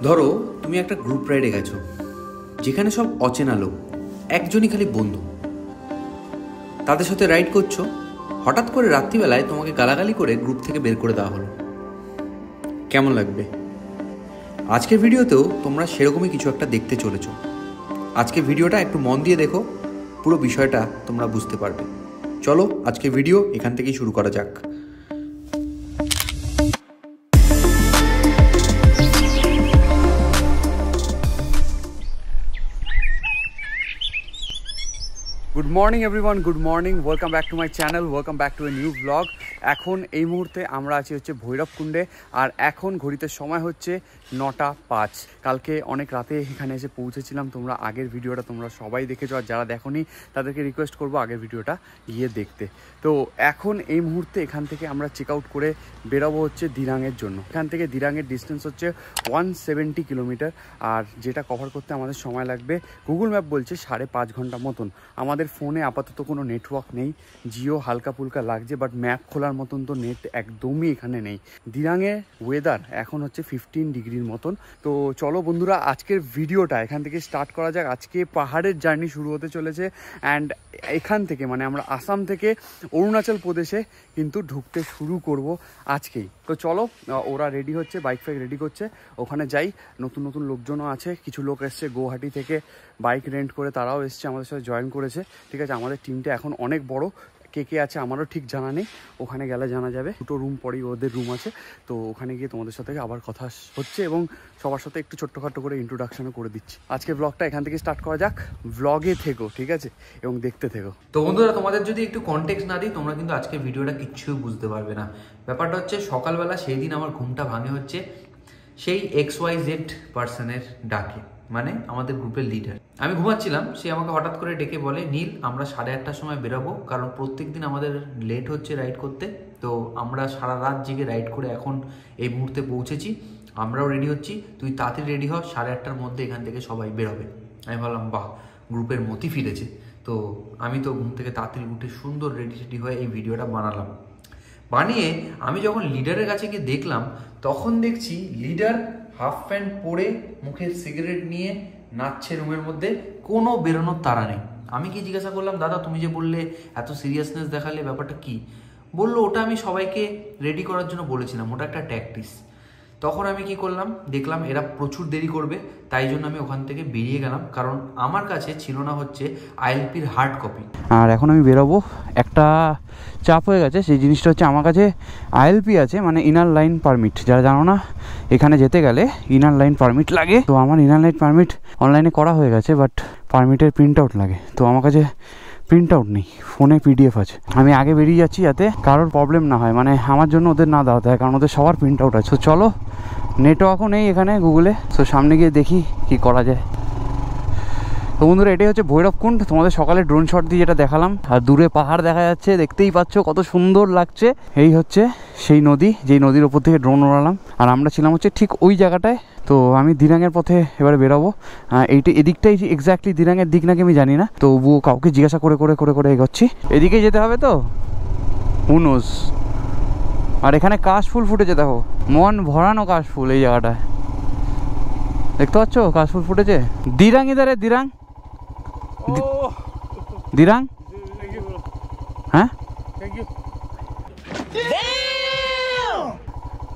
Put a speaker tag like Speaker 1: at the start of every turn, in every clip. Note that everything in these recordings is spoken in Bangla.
Speaker 1: ধরো তুমি একটা গ্রুপ রাইডে গেছো, যেখানে সব অচেনা লোক, একজনই খালি বন্ধু। তাদের সাথে রাইড করছো, হঠাৎ করে রাত্রিবেলায় তোমাকে গালাগালি করে গ্রুপ থেকে বের করে দেওয়া হলো। কেমন লাগবে? আজকের ভিডিওতেও তোমরা সেরকমই কিছু একটা দেখতে চলেছো। আজকের ভিডিওটা একটু মন দিয়ে দেখো, পুরো বিষয়টা তোমরা বুঝতে পারবে। চলো আজকের ভিডিও এখান থেকেই শুরু করা যাক।
Speaker 2: Good morning everyone, good morning, welcome back to my channel, welcome back to a new blog. এখন এই মুহূর্তে আমরা আছি হচ্ছে ভৈরবকুণ্ডে, আর এখন ঘড়িতে সময় হচ্ছে 9:05। কালকে অনেক রাতে এখানে এসে পৌঁছেছিলাম। তোমরা আগের ভিডিওটা তোমরা সবাই দেখেছো, আর যারা দেখোনি তাদেরকে রিকোয়েস্ট করবো আগের ভিডিওটা গিয়ে দেখতে। তো এখন এই মুহূর্তে এখান থেকে আমরা চেক আউট করে বেরোবো হচ্ছে দিরাংয়ের জন্য। এখান থেকে দিরাংয়ের ডিস্টেন্স হচ্ছে 170 কিলোমিটার, আর যেটা কভার করতে আমাদের সময় লাগবে, গুগল ম্যাপ বলছে 5.5 ঘন্টা মতন। আমাদের ফোনে আপাতত কোনো নেটওয়ার্ক নেই, জিও হালকা ফুলকা লাগছে, বাট ম্যাপ খোলার মতন তো নেট একদমই এখানে নেই। দিরাংয়ে ওয়েদার এখন হচ্ছে 15 ডিগ্রির মতন। তো চলো বন্ধুরা, আজকের ভিডিওটা এখান থেকে স্টার্ট করা যাক। আজকে পাহাড়ের জার্নি শুরু হতে চলেছে, অ্যান্ড এখান থেকে মানে আমরা আসাম থেকে অরুণাচল প্রদেশে কিন্তু ঢুকতে শুরু করব আজকেই। তো চলো, ওরা রেডি হচ্ছে, বাইক ফাইক রেডি করছে, ওখানে যাই। নতুন নতুন লোকজনও আছে, কিছু লোক এসছে গুয়াহাটি থেকে বাইক রেন্ট করে, তারাও এসছে আমাদের সাথে জয়েন করেছে। ঠিক আছে, আমাদের টিমটা এখন অনেক বড়। কে কে আছে আমারও ঠিক জানা নেই, ওখানে গেলে জানা যাবে। 2টো রুম পরেই ওদের রুম আছে, তো ওখানে গিয়ে তোমাদের সাথে আবার কথা হচ্ছে, এবং সবার সাথে একটু ছোট্টখাটো করে ইন্ট্রোডাকশনও করে দিচ্ছি। আজকে ব্লগটা এখান থেকে স্টার্ট করা যাক। ব্লগে থেকো, ঠিক আছে, এবং দেখতে থেকো।
Speaker 1: তো বন্ধুরা, তোমাদের যদি একটু কনটেক্সট না দিই, তোমরা কিন্তু আজকে ভিডিওটা কিচ্ছু বুঝতে পারবে না। ব্যাপারটা হচ্ছে, সকালবেলা সেই দিন আমার ঘুমটা ভাঙে হচ্ছে সেই XYZ পার্সনের ডাকে, মানে আমাদের গ্রুপের লিডার। আমি ঘুমাচ্ছিলাম, সে আমাকে হঠাৎ করে ডেকে বলে, নীল আমরা 8:30টার সময় বেরোবো, কারণ প্রত্যেক দিন আমাদের লেট হচ্ছে রাইড করতে। তো আমরা সারা রাত জেগে রাইড করে এখন এই মুহূর্তে পৌঁছেছি, আমরাও রেডি হচ্ছি, তুই তাড়াতাড়ি রেডি হ, 8:30টার মধ্যে এখান থেকে সবাই বেরোবে। আমি ভাবলাম বাহ, গ্রুপের মতি ফিরেছে। তো আমি তো ঘুম থেকে তাড়াতাড়ি উঠে সুন্দর রেডি হয়ে এই ভিডিওটা বানালাম। বানিয়ে আমি যখন লিডারের কাছে গিয়ে দেখলাম, তখন দেখছি লিডার হাফ প্যান্ট পরে, মুখে সিগারেট নিয়ে নাচছে রুমের মধ্যে, কোনো বেরোনোর তাড়া নেই। আমি কি জিজ্ঞাসা করলাম, দাদা তুমি যে বললে এত সিরিয়াসনেস দেখালে, ব্যাপারটা কি? বললো, ওটা আমি সবাইকে রেডি করার জন্য বলেছিলাম, ওটা একটা ট্যাকটিস। তখন আমি কি করলাম, দেখলাম এরা প্রচুর দেরি করবে, তাই জন্য আমি ওখান থেকে বেরিয়ে গেলাম, কারণ আমার কাছে ছিল না হচ্ছে ILPর হার্ড কপি।
Speaker 2: আর এখন আমি বেরোবো, একটা চাপ হয়ে গেছে, সেই জিনিসটা হচ্ছে আমার কাছে ILP আছে, মানে ইনার লাইন পারমিট। যারা জানো না, এখানে যেতে গেলে ইনার লাইন পারমিট লাগে। তো আমার ইনার লাইন পারমিট অনলাইনে করা হয়ে গেছে, বাট পারমিটের প্রিন্ট আউট লাগে। তো আমার কাছে প্রিন্ট আউট নেই, ফোনে PDF আছে। আমি আগে বেরিয়ে যাচ্ছি যাতে কারোর প্রবলেম না হয়, মানে আমার জন্য ওদের না দাঁড়াতে হয়, কারণ ওদের সবার প্রিন্ট আউট আছে। তো চলো, নেটওয়ার্কও নেই এখানে গুগলে, তো সামনে গিয়ে দেখি কি করা যায়। তো বন্ধুরা, এটাই হচ্ছে ভৈরবকুণ্ড। তোমাদের সকালে ড্রোন শট দিয়ে যেটা দেখালাম, আর দূরে পাহাড় দেখা যাচ্ছে, দেখতেই পাচ্ছ কত সুন্দর লাগছে। এই হচ্ছে সেই নদী, যেই নদীর ওপর থেকে ড্রোন উড়ালাম, আর আমরা ছিলাম হচ্ছে ঠিক ওই জায়গাটায়। তো আমি দিরাংয়ের পথে এবারে বেরোবো। এদিকটাই এক্স্যাক্টলি দিরাংয়ের দিক নাকি আমি জানি না, তবুও কাউকে জিজ্ঞাসা করে করে করে করে এগোচ্ছি। এদিকেই যেতে হবে তো, হুনোস। আর এখানে কাশফুল ফুটেছে, দেখো, মন ভরানো কাশফুল এই জায়গাটায়, দেখতে পাচ্ছ কাশফুল ফুটেছে। দিরাং ইধারে, দিরাং দিরাং, হ্যাঁ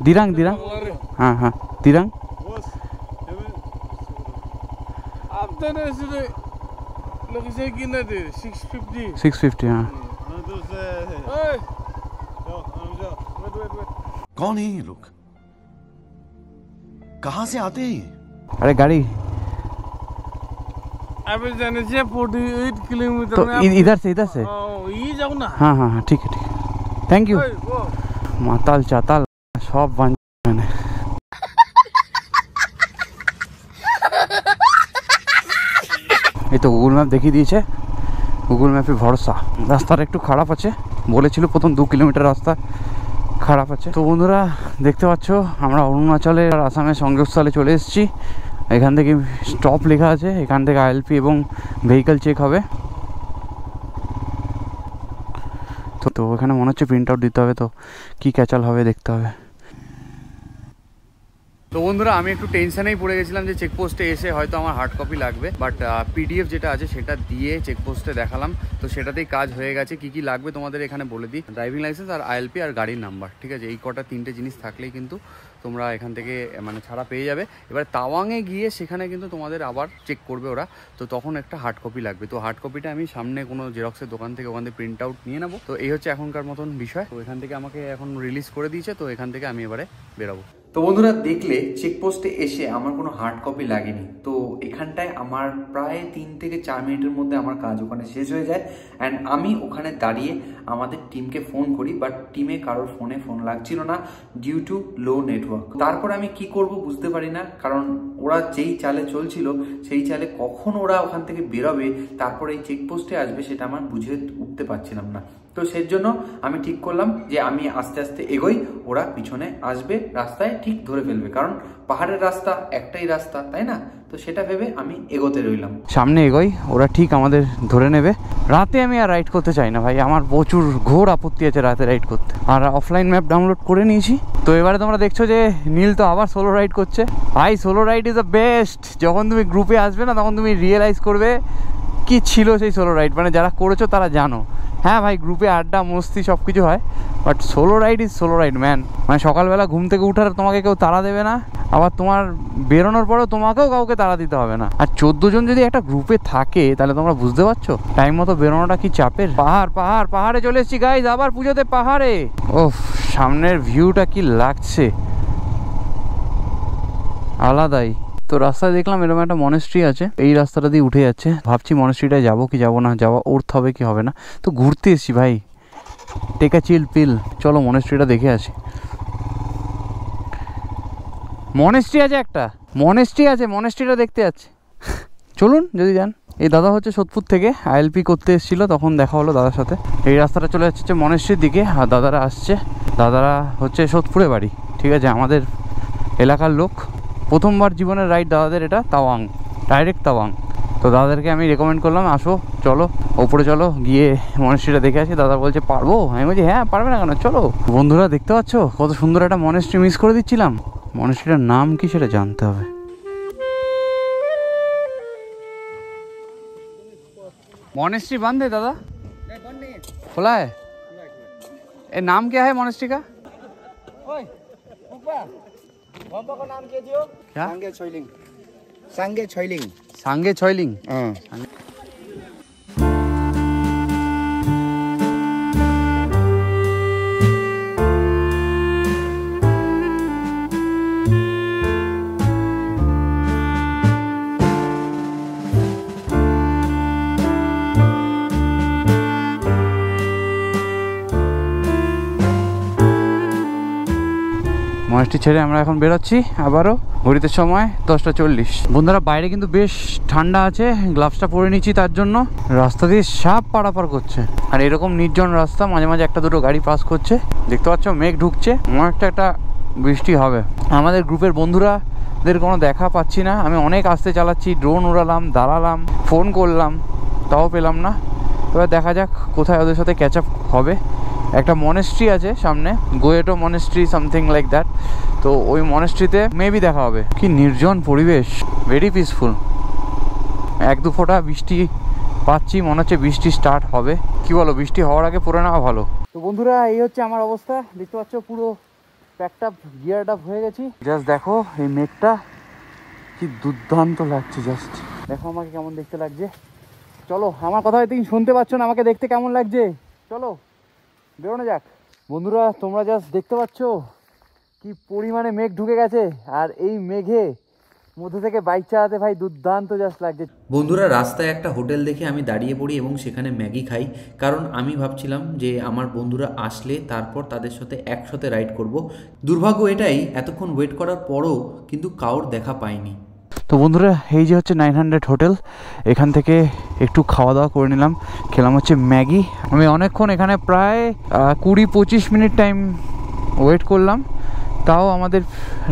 Speaker 2: দিরাং দিরাং, হ্যাঁ হ্যাঁ দিরাং। $650, हाँ।
Speaker 3: कौन है ये लोग? कहाँ से आते हैं?
Speaker 2: अरे गाड़ी
Speaker 4: अभी जाने से 48 किलोमीटर
Speaker 2: तो
Speaker 4: में
Speaker 2: इधर से
Speaker 4: ये जाओ ना।
Speaker 2: हाँ हाँ हाँ, ठीक है ठीक है, थैंक यू। माताल चाताल सब बन मैंने। এই তো গুগল ম্যাপ দেখিয়ে দিয়েছে, গুগল ম্যাপে ভরসা। রাস্তাটা একটু খারাপ আছে, বলেছিল প্রথম 2 কিলোমিটার রাস্তা খারাপ আছে। তো বন্ধুরা, দেখতে পাচ্ছ আমরা অরুণাচলের আর আসামের সংযোগস্থলে চলে এসেছি। এখান থেকে স্টপ লেখা আছে, এখান থেকে ILP এবং ভেহিকল চেক হবে। তো এখানে মনে হচ্ছে প্রিন্ট আউট দিতে হবে, তো কী ক্যাচাল হবে দেখতে হবে। তো বন্ধুরা আমি একটু টেনশনেই পড়ে গেছিলাম যে চেকপোস্টে এসে হয়তো আমার হার্ড কপি লাগবে, বাট পিডিএফ যেটা আছে সেটা দিয়ে চেকপোস্টে দেখালাম, তো সেটাতেই কাজ হয়ে গেছে। কি কি লাগবে তোমাদের এখানে বলে দিই, ড্রাইভিং লাইসেন্স আর আইএলপি আর গাড়ির নাম্বার, ঠিক আছে? এই কটা 3টে জিনিস থাকলেই কিন্তু তোমরা এখান থেকে মানে ছাড়া পেয়ে যাবে। এবার তাওয়াংয়ে গিয়ে সেখানে কিন্তু তোমাদের আবার চেক করবে ওরা, তো তখন একটা হার্ড কপি লাগবে। তো হার্ড কপিটা আমি সামনে কোনো জেরক্সের দোকান থেকে ওখান থেকে প্রিন্ট আউট নিয়ে নেবো। তো এই হচ্ছে এখনকার মতন বিষয়। তো এখান থেকে আমাকে এখন রিলিজ করে দিয়েছে, তো এখান থেকে আমি এবারে বেরোবো। তো বন্ধুরা দেখলে চেকপোস্টে এসে আমার কোনো হার্ড কপি লাগেনি। তো এখানটায় আমার প্রায় 3 থেকে 4 মিনিটের মধ্যে আমার কাজ ওখানে শেষ হয়ে যায়। অ্যান্ড আমি ওখানে দাঁড়িয়ে আমাদের টিমকে ফোন করি, বাট টিমে কারোর ফোনে ফোন লাগছিল না ডিউ টু লো নেটওয়ার্ক। তারপর আমি কি করব বুঝতে পারি না, কারণ ওরা যেই চালে চলছিল সেই চালে কখন ওরা ওখান থেকে বেরোবে তারপর এই চেকপোস্টে আসবে সেটা আমার বুঝে উঠতে পারছিলাম না। তো সেই জন্য আমি ঠিক করলাম যে আমি আস্তে আস্তে এগোই, ওরা পিছনে আসবে, রাস্তায় ঠিক ধরে ফেলবে, কারণ পাহাড়ের রাস্তা একটাই রাস্তা, তাই না? তো সেটা ভেবে আমি এগোতে রইলাম। সামনে এগোই, ওরা ঠিক আমাদের ধরে নেবে। রাতে আমি আর রাইড করতে চাই না ভাই, আমার প্রচুর ঘোর আপত্তি আছে রাতে রাইড করতে। আর অফলাইন ম্যাপ ডাউনলোড করে নিয়েছি। তো এবারে তোমরা দেখছো যে নীল তো আবার সোলো রাইড করছে। ভাই solo ride is the best. যখন তুমি গ্রুপে আসবে না তখন তুমি রিয়েলাইজ করবে কি ছিল সেই সোলো রাইড। মানে যারা করেছো তারা জানো। হ্যাঁ ভাই গ্রুপে আড্ডা মস্তি সব কিছু হয়, but solo ride is solo ride man. মানে সকালবেলা ঘুম থেকে উঠার তোমাকে কেউ তাড়া দেবে না, আবার তোমার বেরোনোর পরেও তোমাকেও কাউকে তাড়া দিতে হবে না। আর 14 জন যদি একটা গ্রুপে থাকে তাহলে তোমরা বুঝতে পারছো টাইম মতো বেরোনোটা কি চাপের। পাহাড়ে চলে এসেছি গাইজ, আবার পুজোতে পাহাড়ে। ওফ সামনের ভিউটা কি লাগছে, আলাদাই। তো রাস্তায় দেখলাম এরকম একটা মনেস্ট্রি আছে, এই রাস্তাটা দিয়ে উঠে যাচ্ছে। ভাবছি মনেস্ট্রিটায় যাবো কি যাবো না, যাওয়া উঠতে হবে কি হবে না। তো ঘুরতে এসছি ভাই, টেকা চিল পিল, চলো মনেস্ট্রিটা দেখে আসি। মনেস্ট্রি আছে একটা, মনেস্ট্রিটা দেখতে যাচ্ছে। চলুন যদি যান। এই দাদা হচ্ছে সোদপুর থেকে আইএলপি করতে এসেছিলো, তখন দেখা হলো দাদার সাথে। এই রাস্তাটা চলে যাচ্ছে মনেস্ট্রির দিকে, আর দাদারা আসছে। দাদারা হচ্ছে সোদপুরে বাড়ি, ঠিক আছে, আমাদের এলাকার লোক। প্রথমবার জীবনের রাইড দাদাদের এটা, তাওয়াং, ডাইরেক্ট তাওয়াং। তো দাদাদেরকে আমি রেকমেন্ড করলাম আসো চলো ওপরে চলো গিয়ে মনেস্ট্রিটা দেখে আসি। দাদা বলছে পারবো, আমি বলছি হ্যাঁ পারবে না কেন, চলো। বন্ধুরা দেখতে পাচ্ছ কত সুন্দর একটা মনেস্ট্রি মিস করে দিচ্ছিলাম। মনেস্ট্রিটার নাম কি সেটা জানতে হবে। मॉनेस्ट्री बंद है दादा? नहीं बंद नहीं है, खुला है। ये नाम क्या है मॉनेस्ट्री का? ओए बाबा का नाम क्या दियो? क्या? सांगे छोइलिंग। हाँ। মনেস্ট্রি ছেড়ে আমরা এখন বেরোচ্ছি আবারও। ঘড়িতে সময় 10:40। বন্ধুরা বাইরে কিন্তু বেশ ঠান্ডা আছে, গ্লাভসটা পরে নিচ্ছি তার জন্য। রাস্তা দিয়ে সাপ পারাপার করছে, আর এরকম নির্জন রাস্তা, মাঝে মাঝে একটা দুটো গাড়ি পাস করছে। দেখতে পাচ্ছ মেঘ ঢুকছে, মনে একটা বৃষ্টি হবে। আমাদের গ্রুপের বন্ধুরাদের কোনো দেখা পাচ্ছি না। আমি অনেক আস্তে চালাচ্ছি, ড্রোন উড়ালাম, দাঁড়ালাম, ফোন করলাম, তাও পেলাম না। এবার দেখা যাক কোথায় ওদের সাথে ক্যাচ আপ হবে। একটা মনেস্ট্রি আছে সামনে, গোয়েটো মনেস্ট্রি সামথিং লাইক দ্যাট। তো ওই মনেস্ট্রিতে মেবি দেখা হবে। কি নির্জন পরিবেশ, ভেরি পিসফুল। 1-2 ফোঁটা বৃষ্টি পাচ্ছি, মনে হচ্ছে বৃষ্টি স্টার্ট হবে। কি বলো, বৃষ্টি হওয়ার আগে পরে নেওয়া ভালো। তো বন্ধুরা এই হচ্ছে আমার অবস্থা, দেখতে পাচ্ছ পুরো প্যাকড আপ, গিয়ারড আপ হয়ে গেছি। জাস্ট দেখো এই মেঘটা কি দুর্দান্ত লাগছে, জাস্ট দেখো আমাকে কেমন দেখতে লাগছে। চলো, আমার কথা হয়তো শুনতে পাচ্ছ না, আমাকে দেখতে কেমন লাগছে, চলো বেরোনো যাক। বন্ধুরা তোমরা জাস্ট দেখতে পাচ্ছ কি পরিমাণে মেঘ ঢুকে গেছে, আর এই মেঘে মধ্যে থেকে বাইক চালাতে ভাই দুর্দান্ত জাস্ট লাগছে।
Speaker 1: বন্ধুরা রাস্তায় একটা হোটেল দেখে আমি দাঁড়িয়ে পড়ি এবং সেখানে ম্যাগি খাই, কারণ আমি ভাবছিলাম যে আমার বন্ধুরা আসলে তারপর তাদের সাথে একসাথে রাইড করব। দুর্ভাগ্য এটাই, এতক্ষণ ওয়েট করার পরও কিন্তু কাউর দেখা পাইনি।
Speaker 2: তো বন্ধুরা এই যে হচ্ছে 900 হোটেল, এখান থেকে একটু খাওয়া দাওয়া করে নিলাম। খেলাম হচ্ছে ম্যাগি। আমি অনেকক্ষণ এখানে প্রায় 20-25 মিনিট টাইম ওয়েট করলাম, তাও আমাদের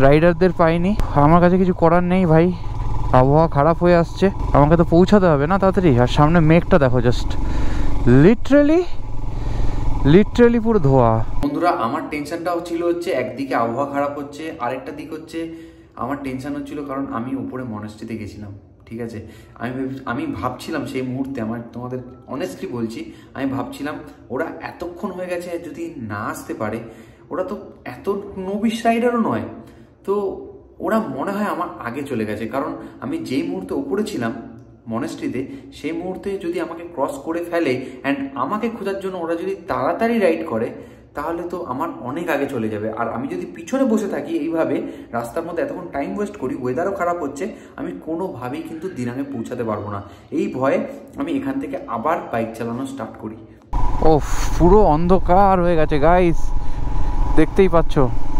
Speaker 2: রাইডারদের পাইনি। আমার কাছে কিছু করার নেই ভাই, আবহাওয়া খারাপ হয়ে আসছে, আমাকে তো পৌঁছাতে হবে না তাড়াতাড়ি। আর সামনে মেঘটা দেখো, জাস্ট লিটারালি পুরো ধোয়া।
Speaker 1: বন্ধুরা আমার টেনশনটাও ছিল হচ্ছে একদিকে আবহাওয়া খারাপ হচ্ছে, আরেকটা দিক হচ্ছে আমার টেনশন হচ্ছিল, কারণ আমি উপরে মনেস্ট্রিতে গেছিলাম, ঠিক আছে। আমি ভাবছিলাম সেই মুহূর্তে, আমার তোমাদের অনেস্টলি বলছি, আমি ভাবছিলাম ওরা এতক্ষণ হয়ে গেছে যদি না আসতে পারে, ওরা তো এত নোবিশ রাইডারও নয়, তো ওরা মনে হয় আমার আগে চলে গেছে। কারণ আমি যেই মুহূর্তে উপরে ছিলাম মনেস্ট্রিতে, সেই মুহূর্তে যদি আমাকে ক্রস করে ফেলে অ্যান্ড আমাকে খোঁজার জন্য ওরা যদি তাড়াতাড়ি রাইড করে, তাহলে তো আমার অনেক আগে চলে যাবে। আর আমি যদি পিছনে বসে থাকি এইভাবে রাস্তার মধ্যে এতক্ষণ টাইম ওয়েস্ট করি, ওয়েদারও খারাপ হচ্ছে, আমি কোনোভাবেই কিন্তু দিনাঙে পৌঁছাতে পারবো না। এই ভয়ে আমি এখান থেকে আবার বাইক চালানো স্টার্ট করি।
Speaker 2: ও পুরো অন্ধকার হয়ে গেছে গাইস, দেখতেই পাচ্ছ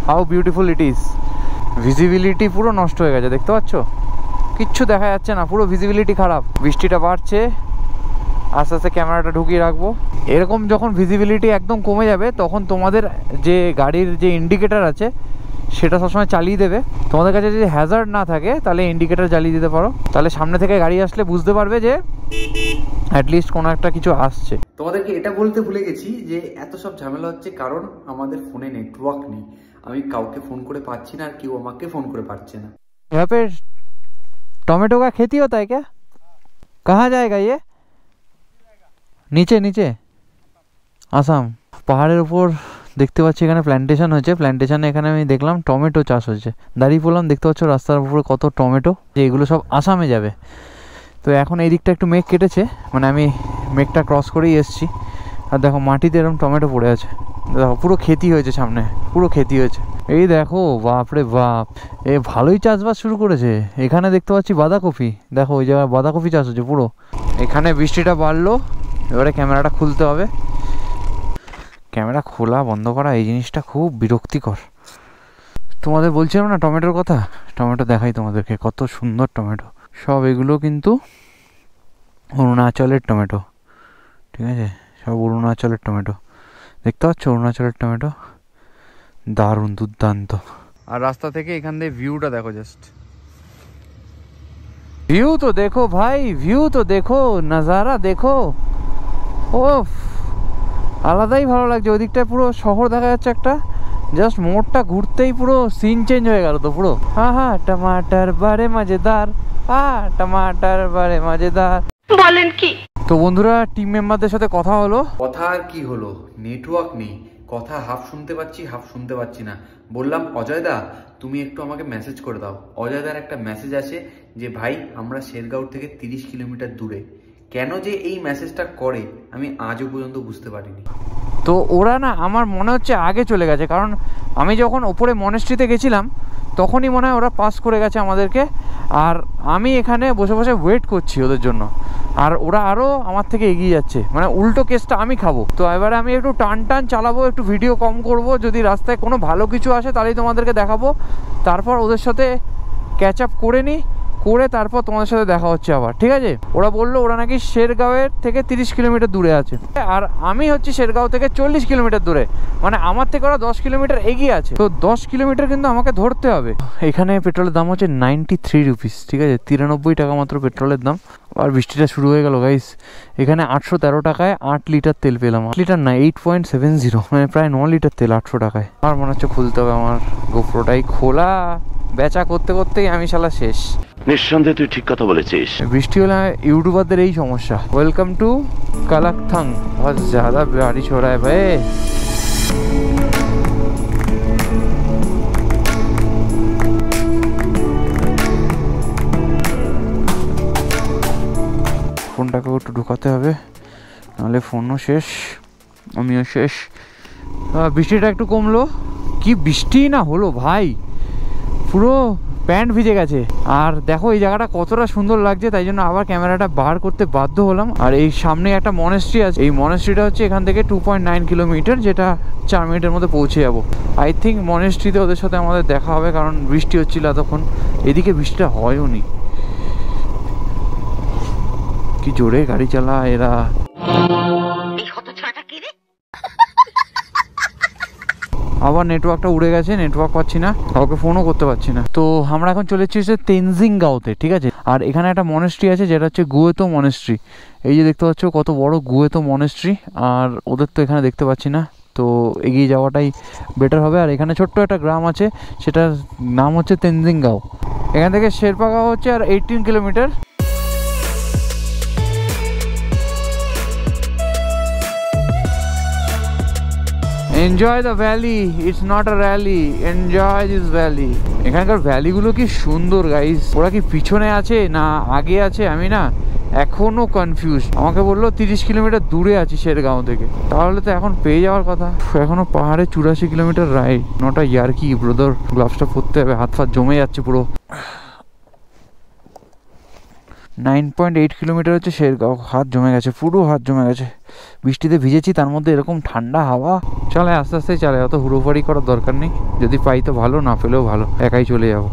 Speaker 2: how beautiful it is. Visibility পুরো নষ্ট হয়ে গেছে, দেখতে পাচ্ছ কিচ্ছু দেখা যাচ্ছে না, পুরো ভিজিবিলিটি খারাপ। বৃষ্টিটা বাড়ছে, আস্তে আস্তে ক্যামেরাটা ঢুকিয়ে রাখবো। এরকম যখন ভিজিবিলিটি একদম কমে যাবে, তখন তোমাদের যে গাড়ির যে ইন্ডিকেটার আছে সেটা সবসময় চালিয়ে দেবে। তোমাদের কাছে যদি হ্যাজার্ড না থাকে তাহলে ইন্ডিকেটার জ্বালিয়ে দিতে পারো, তাহলে সামনে থেকে গাড়ি আসলে বুঝতে পারবে যে অ্যাটলিস্ট কোনো একটা কিছু আসছে।
Speaker 1: তোমাদেরকে এটা বলতে ভুলে গেছি যে এত সব ঝামেলা হচ্ছে কারণ আমাদের ফোনে নেটওয়ার্ক নেই। আমি কাউকে ফোন করে পাচ্ছি না, আর কেউ আমাকে ফোন করে পাচ্ছে না।
Speaker 2: यहाँ पे टोमेटो का खेती होता है क्या? कहाँ जाएगा ये? নিচে নিচে আসাম পাহাড়ের উপর দেখতে পাচ্ছি এখানে প্ল্যান্টেশন হচ্ছে। প্ল্যান্টেশনে এখানে আমি দেখলাম টমেটো চাষ হচ্ছে, দাঁড়িয়ে পড়লাম, দেখতে পাচ্ছ রাস্তার উপরে কত টমেটো, যে এগুলো সব আসামে যাবে। তো এখন এই দিকটা একটু মেঘ কেটেছে, মানে আমি মেঘটা ক্রস করেই এসেছি। আর দেখো মাটিতে এরকম টমেটো পড়ে আছে, দেখো পুরো ক্ষতি হয়েছে, সামনে পুরো ক্ষতি হয়েছে। এই দেখো বাপরে বাপ, এ ভালোই চাষবাস শুরু করেছে। এখানে দেখতে পাচ্ছি বাঁধাকপি, দেখো ওই জায়গায় বাঁধাকপি চাষ হচ্ছে পুরো। এখানে বৃষ্টিটা বাড়লো, এবারে ক্যামেরাটা খুলতে হবে। ক্যামেরা খোলা বন্ধ করা এই জিনিসটা খুব বিরক্তিকর। তোমাদের বলছিলাম না টমেটোর কথা, টমেটো দেখাই তোমাদেরকে, কত সুন্দর টমেটো সব। এগুলো কিন্তু অরুণাচলের টমেটো, ঠিক আছে, সব অরুণাচলের টমেটো, দেখতে পাচ্ছ অরুণাচলের টমেটো, দারুণ দুর্দান্ত। আর রাস্তা থেকে এখান দিয়ে ভিউটা দেখো, জাস্ট ভিউ তো দেখো ভাই, ভিউ তো দেখো, নাজারা দেখো, ও আলাদাই ভালো লাগছে। ওদিকটায় পুরো শহর দেখা যাচ্ছে একটা, জাস্ট মোড়টা ঘুরতেই পুরো সিন চেঞ্জ হয়ে গেল তো পুরো। হ্যাঁ হ্যাঁ, টমাটার বারে মজেদার, হ্যাঁ টমাটার বারে মজেদার বলেন কি। তো বন্ধুরা, টিম মেম্বারদের সাথে কথা হলো।
Speaker 1: কথা আর কি হলো, নেটওয়ার্ক নেই, কথা হাফ শুনতে পাচ্ছি হাফ শুনতে পাচ্ছি না। বললাম অজয় দা তুমি একটু আমাকে মেসেজ করে দাও। অজয় দার একটা মেসেজ আসে যে ভাই আমরা শেরগাঁও থেকে 30 কিলোমিটার দূরে। কেন যে এই মেসেজটা করে আমি আজও পর্যন্ত বুঝতে পারিনি।
Speaker 2: তো ওরা না আমার মনে হচ্ছে আগে চলে গেছে, কারণ আমি যখন ওপরে মনেস্ট্রিতে গেছিলাম তখনই মনে হয় ওরা পাস করে গেছে আমাদেরকে। আর আমি এখানে বসে বসে ওয়েট করছি ওদের জন্য, আর ওরা আরও আমার থেকে এগিয়ে যাচ্ছে, মানে উল্টো কেসটা আমি খাবো। তো এবারে আমি একটু টান টান চালাবো, একটু ভিডিও কম করব, যদি রাস্তায় কোনো ভালো কিছু আসে তাহলেই তোমাদেরকে দেখাবো। তারপর ওদের সাথে ক্যাচ আপ করে নিই, করে তারপর তোমাদের সাথে দেখা হচ্ছে আবার, ঠিক আছে। ওরা বললো ওরা নাকি শেরগাঁওয়ের থেকে 30 কিলোমিটার দূরে আছে, আর আমি হচ্ছি শেরগাঁও থেকে 40 কিলোমিটার দূরে, মানে আমার থেকে ওরা 10 কিলোমিটার এগিয়ে আছে। তো 10 কিলোমিটার কিন্তু আমাকে ধরতে হবে। এখানে পেট্রোলের দাম হচ্ছে 93 রুপিস, ঠিক আছে, 93 টাকা মাত্র পেট্রোলের দাম। আর বৃষ্টিটা শুরু হয়ে গেল গাইস। এখানে 813 টাকায় 8 লিটার তেল পেলাম, 8 লিটার না 8.70, মানে প্রায় 9 লিটার তেল 800 টাকায়। আর মনে হচ্ছে খুলতে হবে আমার গোপ্রোটাই, খোলা বেচা করতে করতেই আমি শালা শেষ।
Speaker 3: নিঃসন্দেহে তুই ঠিক কথা বলেছিস।
Speaker 2: বৃষ্টি হলে ইউটিউবারদের এই সমস্যা। ওয়েলকাম টু কালাকথাং, बहुत ज़्यादा बारिश हो रहा है भाई। ফোনটাকে একটু ঢুকাতে হবে, নাহলে ফোনও শেষ, আমিও শেষ। বৃষ্টিটা একটু কমলো, কি বৃষ্টি না হলো ভাই, পুরো প্যান্ট ভিজে গেছে। আর দেখো এই জায়গাটা কতটা সুন্দর লাগছে, তাই জন্য আবার ক্যামেরাটা বার করতে বাধ্য হলাম। আর এই সামনে একটা মনেস্ট্রি আছে, এই মনেস্ট্রিটা হচ্ছে এখান থেকে 2.9 কিলোমিটার, যেটা 4 মিনিটের মধ্যে পৌঁছে যাবো। আই থিঙ্ক মনেস্ট্রিতে ওদের সাথে আমাদের দেখা হবে, কারণ বৃষ্টি হচ্ছিল এতক্ষণ, এদিকে বৃষ্টিটা হয়ও নি। কি জোরে গাড়ি চালায় এরা। আবার নেটওয়ার্কটা উড়ে গেছে, নেটওয়ার্ক পাচ্ছি না, কাউকে ফোনও করতে পারছি না। তো আমরা এখন চলে এসেছি তেনজিং গাঁওতে, ঠিক আছে। আর এখানে একটা মনেস্ট্রি আছে যেটা হচ্ছে গুয়েতো মনেস্ট্রি। এই যে দেখতে পাচ্ছ কত বড় গুয়েতো মনেস্ট্রি, আর ওদের তো এখানে দেখতে পাচ্ছি না।
Speaker 5: তো এগিয়ে যাওয়াটাই বেটার হবে। আর এখানে ছোট্ট একটা গ্রাম আছে, সেটার নাম হচ্ছে তেনজিংগাঁও। এখান থেকে শেরপাগাঁও হচ্ছে আর 18 kilometre. Enjoy the valley, it's not a rally, enjoy this valley. এখানকার ভ্যালিগুলো কি সুন্দর গাইস। ওরা কি পিছনে আছে না আগে আছে আমি না এখনো কনফিউজ। আমাকে বললো 30 কিলোমিটার দূরে আছি শেরগাঁও থেকে, তাহলে তো এখন পেয়ে যাওয়ার কথা। এখনো পাহাড়ে 84 কিলোমিটার রাইড। নটা ইয়ার্কি ব্রাদার, গ্লাভসটা পরতে হবে, হাত ফাত জমে যাচ্ছে পুরো। 9.8 কিলোমিটার হচ্ছে শেরগাঁও। হাত জমে গেছে, পুরো হাত জমে গেছে। বৃষ্টিতে ভিজেছি, তার মধ্যে এরকম ঠান্ডা হাওয়া। চলে আস্তে আস্তে চালে, অত হুড়োফাড়ি করার দরকার নেই। যদি পাই তো ভালো, না পেলেও ভালো, একাই চলে যাবো।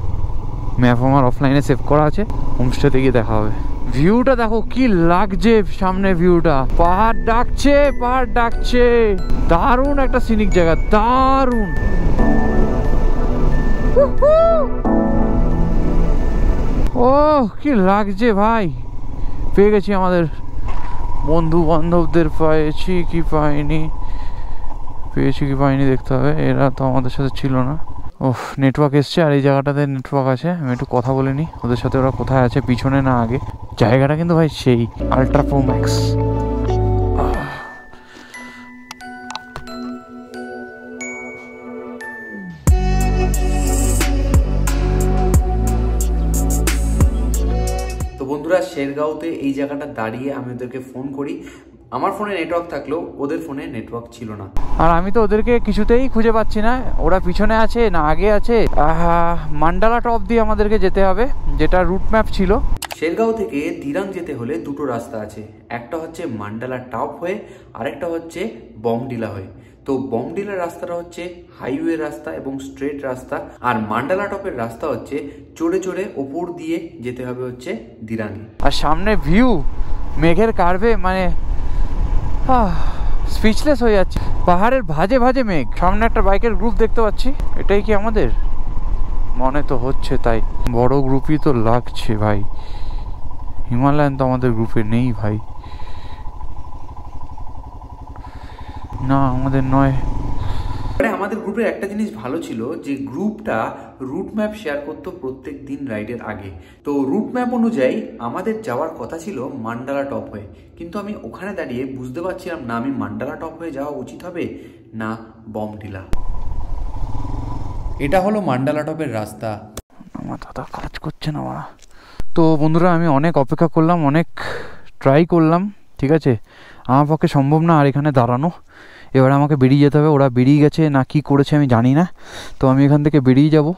Speaker 5: ম্যাপ আমার অফলাইনে সেভ করা আছে, হোমস্টেতে গিয়ে দেখা হবে। ভিউটা দেখো কি লাগছে সামনে, ভিউটা পাহাড় ডাকছে, পাহাড় ডাকছে। দারুণ একটা সিনিক জায়গা, দারুণ। ও কি লাগছে ভাই। পেয়ে গেছি আমাদের বন্ধু বান্ধবদের। পেয়েছি কি পাইনি, পেয়েছি কি পাইনি দেখতে হবে। এরা তো আমাদের সাথে ছিল না। ওহ, নেটওয়ার্ক এসছে, আর এই জায়গাটাতে নেটওয়ার্ক আছে। আমি একটু কথা বলে নিই ওদের সাথে, ওরা কোথায় আছে, পিছনে না আগে। জায়গাটা কিন্তু ভাই সেই আল্ট্রা প্রো ম্যাক্স।
Speaker 1: তো বন্ধুরা, শেরগাঁওতে এই জায়গাটা দাঁড়িয়ে আমি ওদেরকে ফোন করি। আমার ফোনে নেটওয়ার্ক থাকলেও ওদের ফোনে নেটওয়ার্ক ছিল না,
Speaker 5: আর আমি তো ওদেরকে কিছুতেই খুঁজে পাচ্ছি না। ওরা পিছনে আছে না আগে আছে। মান্ডালা টপ দিয়ে আমাদেরকে যেতে হবে, যেটা রুট ম্যাপ ছিল।
Speaker 1: শেরগাঁও থেকে দিরাং যেতে হলে দুটো রাস্তা আছে, একটা হচ্ছে মান্ডালা টপ হয়ে, আরেকটা হচ্ছে বমডিলা হয়ে। তো বমডিলার রাস্তাটা হচ্ছে হাইওয়ে রাস্তা এবং স্ট্রেট রাস্তা, আর মান্ডালা টপের রাস্তা হচ্ছে চড়ে চড়ে ওপর দিয়ে যেতে হবে হচ্ছে দিরাঙে।
Speaker 5: আর সামনে ভিউ মেঘের কার্ভে, মানে স্পিচলেস হয়ে যাচ্ছে। পাহাড়ের ভাজে ভাজে মেঘ, সামনে একটা বাইকের গ্রুপ দেখতে পাচ্ছি। এটাই কি আমাদের? মনে তো হচ্ছে তাই, বড় গ্রুপই তো লাগছে ভাই। হিমালয়ান তো আমাদের গ্রুপে নেই ভাই। না, আমাদের নয়।
Speaker 1: আমাদের গ্রুপের একটা জিনিস ভালো ছিল যে গ্রুপটা রুট ম্যাপ শেয়ার করতো প্রত্যেক দিন রাইডের আগে। তো রুট ম্যাপ অনুযায়ী আমাদের যাওয়ার কথা ছিল মান্ডালা টপ হয়ে, কিন্তু আমি ওখানে দাঁড়িয়ে বুঝতে পারছিলাম না আমি মান্ডালা টপ হয়ে যাওয়া উচিত হবে না বমডিলা। এটা হলো মান্ডালা টপের রাস্তা।
Speaker 5: আমার দাদা কাজ করছে না ওরা। তো বন্ধুরা, আমি অনেক অপেক্ষা করলাম, অনেক ট্রাই করলাম, ঠিক আছে। আমার পক্ষে সম্ভব না আর এখানে দাঁড়ানো। এবারে আমাকে বেরিয়ে যেতে হবে। ওরা বেরিয়ে গেছে না কি করেছে আমি জানি না, তো আমি এখান থেকে বেরিয়ে যাব।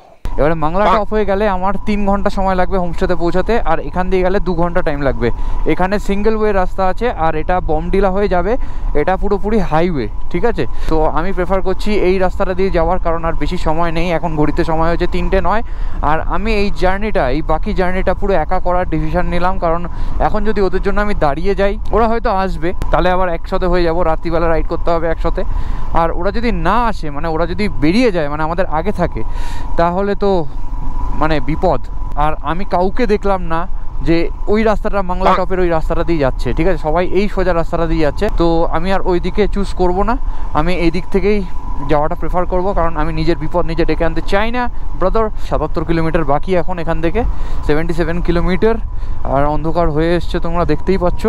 Speaker 5: এবারে মাংলাটা অফ হয়ে গেলে আমার 3 ঘন্টা সময় লাগবে হোমস্টেতে পৌঁছাতে, আর এখান দিয়ে গেলে 2 ঘন্টা টাইম লাগবে। এখানে সিঙ্গেল ওয়ে রাস্তা আছে, আর এটা বমডিলা হয়ে যাবে। এটা পুরোপুরি হাইওয়ে, ঠিক আছে। তো আমি প্রেফার করছি এই রাস্তাটা দিয়ে যাওয়ার, কারণ আর বেশি সময় নেই। এখন ঘড়িতে সময় হচ্ছে 3:09, আর আমি এই জার্নিটা, এই বাকি জার্নিটা পুরো একা করার ডিসিশন নিলাম। কারণ এখন যদি ওদের জন্য আমি দাঁড়িয়ে যাই, ওরা হয়তো আসবে, তাহলে আবার একসাথে হয়ে যাব, রাত্রিবেলা রাইড করতে হবে একসাথে। আর ওরা যদি না আসে, মানে ওরা যদি বেরিয়ে যায়, মানে আমাদের আগে থাকে, তাহলে তো মানে বিপদ। আর আমি কাউকে দেখলাম না যে ওই রাস্তাটা মাংলা টপের ওই রাস্তাটা দিয়ে যাচ্ছে, ঠিক আছে। সবাই এই সোজা রাস্তাটা দিয়ে যাচ্ছে, তো আমি আর ওই দিকে চুজ করব না। আমি এই দিক থেকেই যাওয়াটা প্রেফার করব, কারণ আমি নিজের বিপদ নিজে ডেকে আনতে চাই না ব্রাদার। 77 কিলোমিটার বাকি এখন এখান থেকে, 77 কিলোমিটার। আর অন্ধকার হয়ে এসছে, তোমরা দেখতেই পাচ্ছ।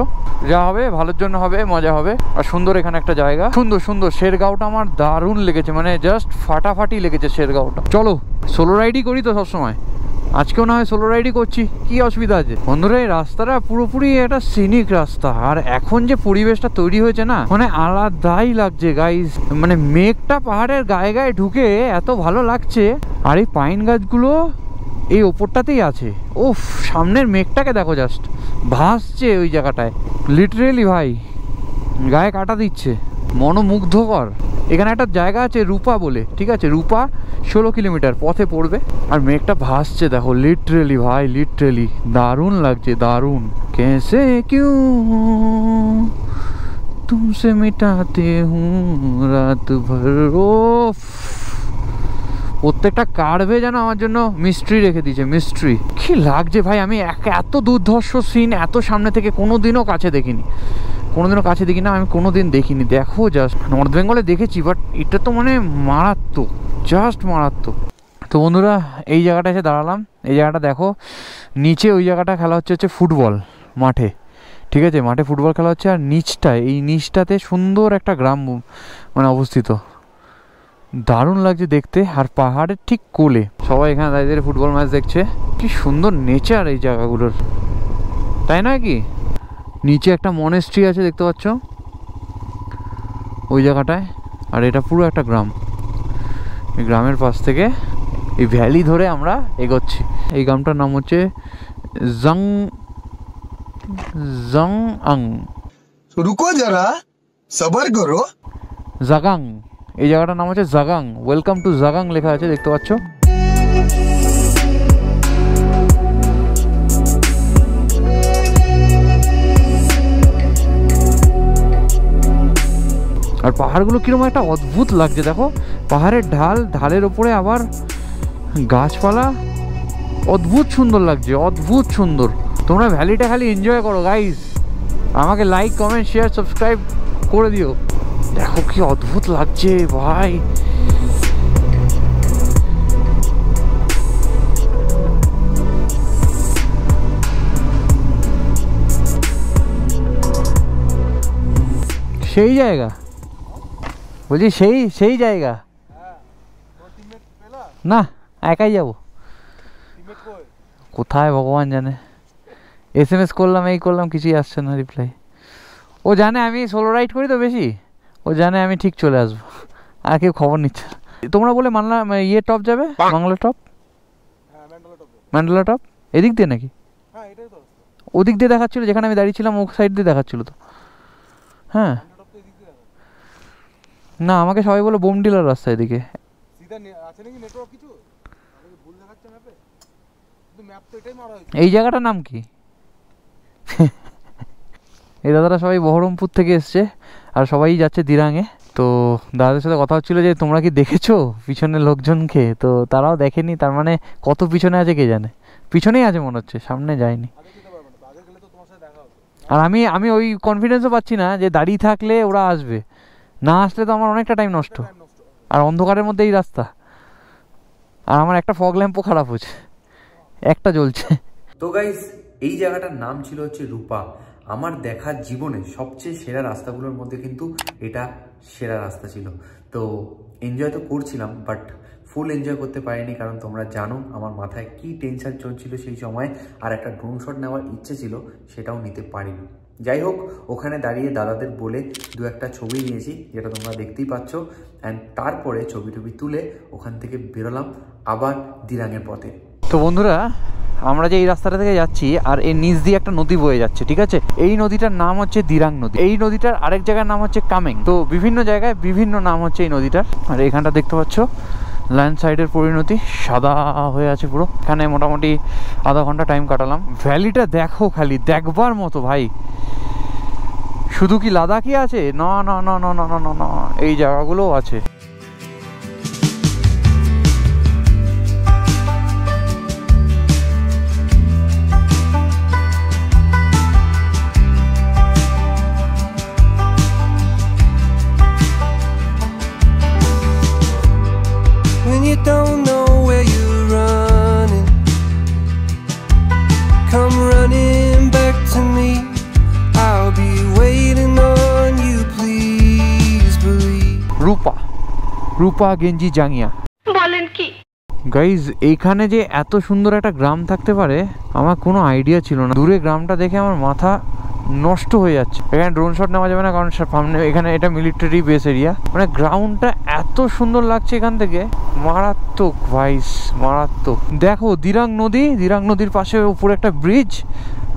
Speaker 5: যা হবে ভালোর জন্য হবে, মজা হবে। আর সুন্দর এখানে একটা জায়গা, সুন্দর সুন্দর। শেরগাঁওটা আমার দারুণ লেগেছে, মানে জাস্ট ফাটাফাটি লেগেছে শেরগাঁওটা। চলো সোলো রাইডই করি তো সবসময়, আজকেও না হয় সোলো রাইডই করছি, কি অসুবিধা আছে। বন্ধুরা, এই রাস্তাটা পুরোপুরি একটা সিনিক রাস্তা, আর এখন যে পরিবেশটা তৈরি হয়েছে না, মানে আলাদাই লাগছে গাইজ। মানে মেঘটা পাহাড়ের গায়ে গায়ে ঢুকে এত ভালো লাগছে। আর এই পাইন গাছগুলো এই ওপরটাতেই আছে। ওফ, সামনের মেঘটাকে দেখো, জাস্ট ভাসছে ওই জায়গাটায়, লিটারেলি ভাই গায়ে কাটা দিচ্ছে, মনোমুগ্ধকর। এখানে একটা জায়গা আছে রূপা বলে, ঠিক আছে। রূপা 16 কিলোমিটার পথে পড়বে, আর মেঘটা ভাসছে দেখো, লিটারেলি ভাই, লিটারেলি দারুণ লাগছে, দারুণ। कैसे क्यों तुमसे मिटाते हूँ रात भर। ওফ, প্রত্যেকটা কার্ভে যেন আমার জন্য মিস্ট্রি রেখে দিয়েছে, মিস্ট্রি। কি লাগছে ভাই, আমি এত দুর্ধর্ষ সিন এত সামনে থেকে কোনোদিনও কাছে দেখিনি, কোনোদিনও কাছে দেখি না, আমি কোনোদিন দেখিনি। দেখো জাস্ট, নর্থ বেঙ্গলে দেখেছি বাট এটা তো মানে মারাত্মক, জাস্ট মারাত্মক। তো বন্ধুরা এই জায়গাটা এসে দাঁড়ালাম। এই জায়গাটা দেখো, নিচে ওই জায়গাটা খেলা হচ্ছে ফুটবল মাঠে, ঠিক আছে, মাঠে ফুটবল খেলা হচ্ছে। আর নিচটায়, এই নিচটাতে সুন্দর একটা গ্রাম মানে অবস্থিত, দারুণ লাগছে দেখতে। আর পাহাড়ের ঠিক কোলে সবাই এখানে দাঁড়িয়ে ফুটবল ম্যাচ দেখছে। কি সুন্দর নেচার এই জায়গাগুলোর, তাই নয় কি? নিচে একটা মনেস্ট্রি আছে দেখতে পাচ্ছ ওই জায়গাটায়। আর এটা পুরো একটা গ্রাম। এই গ্রামের পাশ থেকে এই ভ্যালি ধরে আমরা এগোচ্ছি। এই গ্রামটার নাম হচ্ছে জাগাং।
Speaker 6: रुको जरा सबर करो।
Speaker 5: জাগাং, এই জায়গাটার নাম হচ্ছে জাগাং। ওয়েলকাম টু জাগাং লেখা আছে দেখতে পাচ্ছ। আর পাহাড়গুলো কিরকম একটা অদ্ভুত লাগছে দেখো, পাহাড়ের ঢালের ওপরে আবার গাছপালা, অদ্ভুত সুন্দর লাগছে, অদ্ভুত সুন্দর। তোমরা ভ্যালিটা খালি এনজয় করো গাইস, আমাকে লাইক কমেন্ট শেয়ার সাবস্ক্রাইব করে দিও। দেখো কি অদ্ভুত লাগছে ভাই। সেই জায়গা বলছি, সেই জায়গা না, একাই যাব। কোথায় ভগবান জানে। SMS করলাম, এই করলাম, কিছুই আসছে না রিপ্লাই। ও জানে আমি সোলো রাইড করি তো বেশি, ও জানে আমি ঠিক চলে আসবো, আর কেউ খবর নিচ্ছে। তোমরা বলে মানলা ইয়ে টপ যাবে, বাংলা টপ, ম্যান্ডেলা টপ এদিক দিয়ে নাকি? ওদিক দিয়ে দেখাচ্ছিল, যেখানে আমি দাঁড়িয়েছিলাম ও সাইড দিয়ে দেখাচ্ছিল তো। হ্যাঁ না, আমাকে সবাই বলে বোমডিলার রাস্তা এদিকে। এই জায়গাটার নাম কি? এই দাদারা সবাই বহরমপুর থেকে এসছে আর সবাই যাচ্ছে দিরাঙে। তো দাদাদের সাথে কথা হচ্ছিল যে তোমরা কি দেখেছো পিছনের লোকজনকে? তো তারাও দেখেনি, তার মানে কত পিছনে আছে কে জানে। পিছনেই আছে মনে হচ্ছে, সামনে যায়নি। আর আমি ওই কনফিডেন্সও পাচ্ছি না যে দাঁড়িয়ে থাকলে ওরা আসবে, না আসলে তো আমার অনেকটা টাইম নষ্ট। আর অন্ধকারের মধ্যে এই রাস্তা, আর আমার একটা ফগ ল্যাম্পও খারাপ হচ্ছে, একটা জ্বলছে।
Speaker 1: তো গাইস এই জায়গাটার নাম ছিল হচ্ছে রূপা। আমার দেখা জীবনে সবচেয়ে সেরা রাস্তাগুলোর মধ্যে কিন্তু এটা সেরা রাস্তা ছিল। তো এনজয় তো করছিলাম বাট ফুল এনজয় করতে পারিনি, কারণ তোমরা জানো আমার মাথায় কি টেনশন চলছিল সেই সময়। আর একটা ড্রোন শট নেওয়ার ইচ্ছে ছিল, সেটাও নিতে পারিনি। যাই হোক, ওখানে দাঁড়িয়ে দাদাদের বলে দু একটা ছবি নিয়েছি, যেটা তোমরা দেখতেই পাচ্ছ। অ্যান্ড তারপরে ছবি তুলে ওখান থেকে বেরোলাম আবার দিরাঙের পথে।
Speaker 5: তো বন্ধুরা আমরা যে এই রাস্তাটা থেকে যাচ্ছি, আর এর নিচ দিয়ে একটা নদী বয়ে যাচ্ছে, ঠিক আছে। এই নদীটার নাম হচ্ছে দিরাং নদী। এই নদীটার আরেক জায়গার নাম হচ্ছে কামেং। তো বিভিন্ন জায়গায় বিভিন্ন নাম হচ্ছে এই নদীটার। আর এখানটা দেখতে পাচ্ছ ল্যান্ডসাইডের পরিণতি সাদা হয়ে আছে পুরো। এখানে মোটামুটি আধা ঘন্টা টাইম কাটালাম। ভ্যালিটা দেখো, খালি দেখবার মতো ভাই। শুধু কি লাদাখই আছে? না না না না না না না, এই জায়গাগুলোও আছে।
Speaker 7: Don't know where you're running, come running back to me. I'll be waiting on you, please believe.
Speaker 5: রূপা গেঞ্জি জাঙ্গিয়া
Speaker 8: বলেন কি
Speaker 5: গাইজ, এইখানে যে এত সুন্দর একটা গ্রাম থাকতে পারে আমার কোনো আইডিয়া ছিল না। দূরে গ্রামটা দেখে আমার মাথা নষ্ট হয়ে যাচ্ছে। এখানে ড্রোন শট নেওয়া যাবে না, কারণ সামনে এখানে এটা মিলিটারি বেস এরিয়া। মানে গ্রাউন্ডটা এত সুন্দর লাগছে এখান থেকে, মারাত্মক ভাইস, মারাত্মক। দেখো দিরাং নদীর পাশে উপরে একটা ব্রিজ,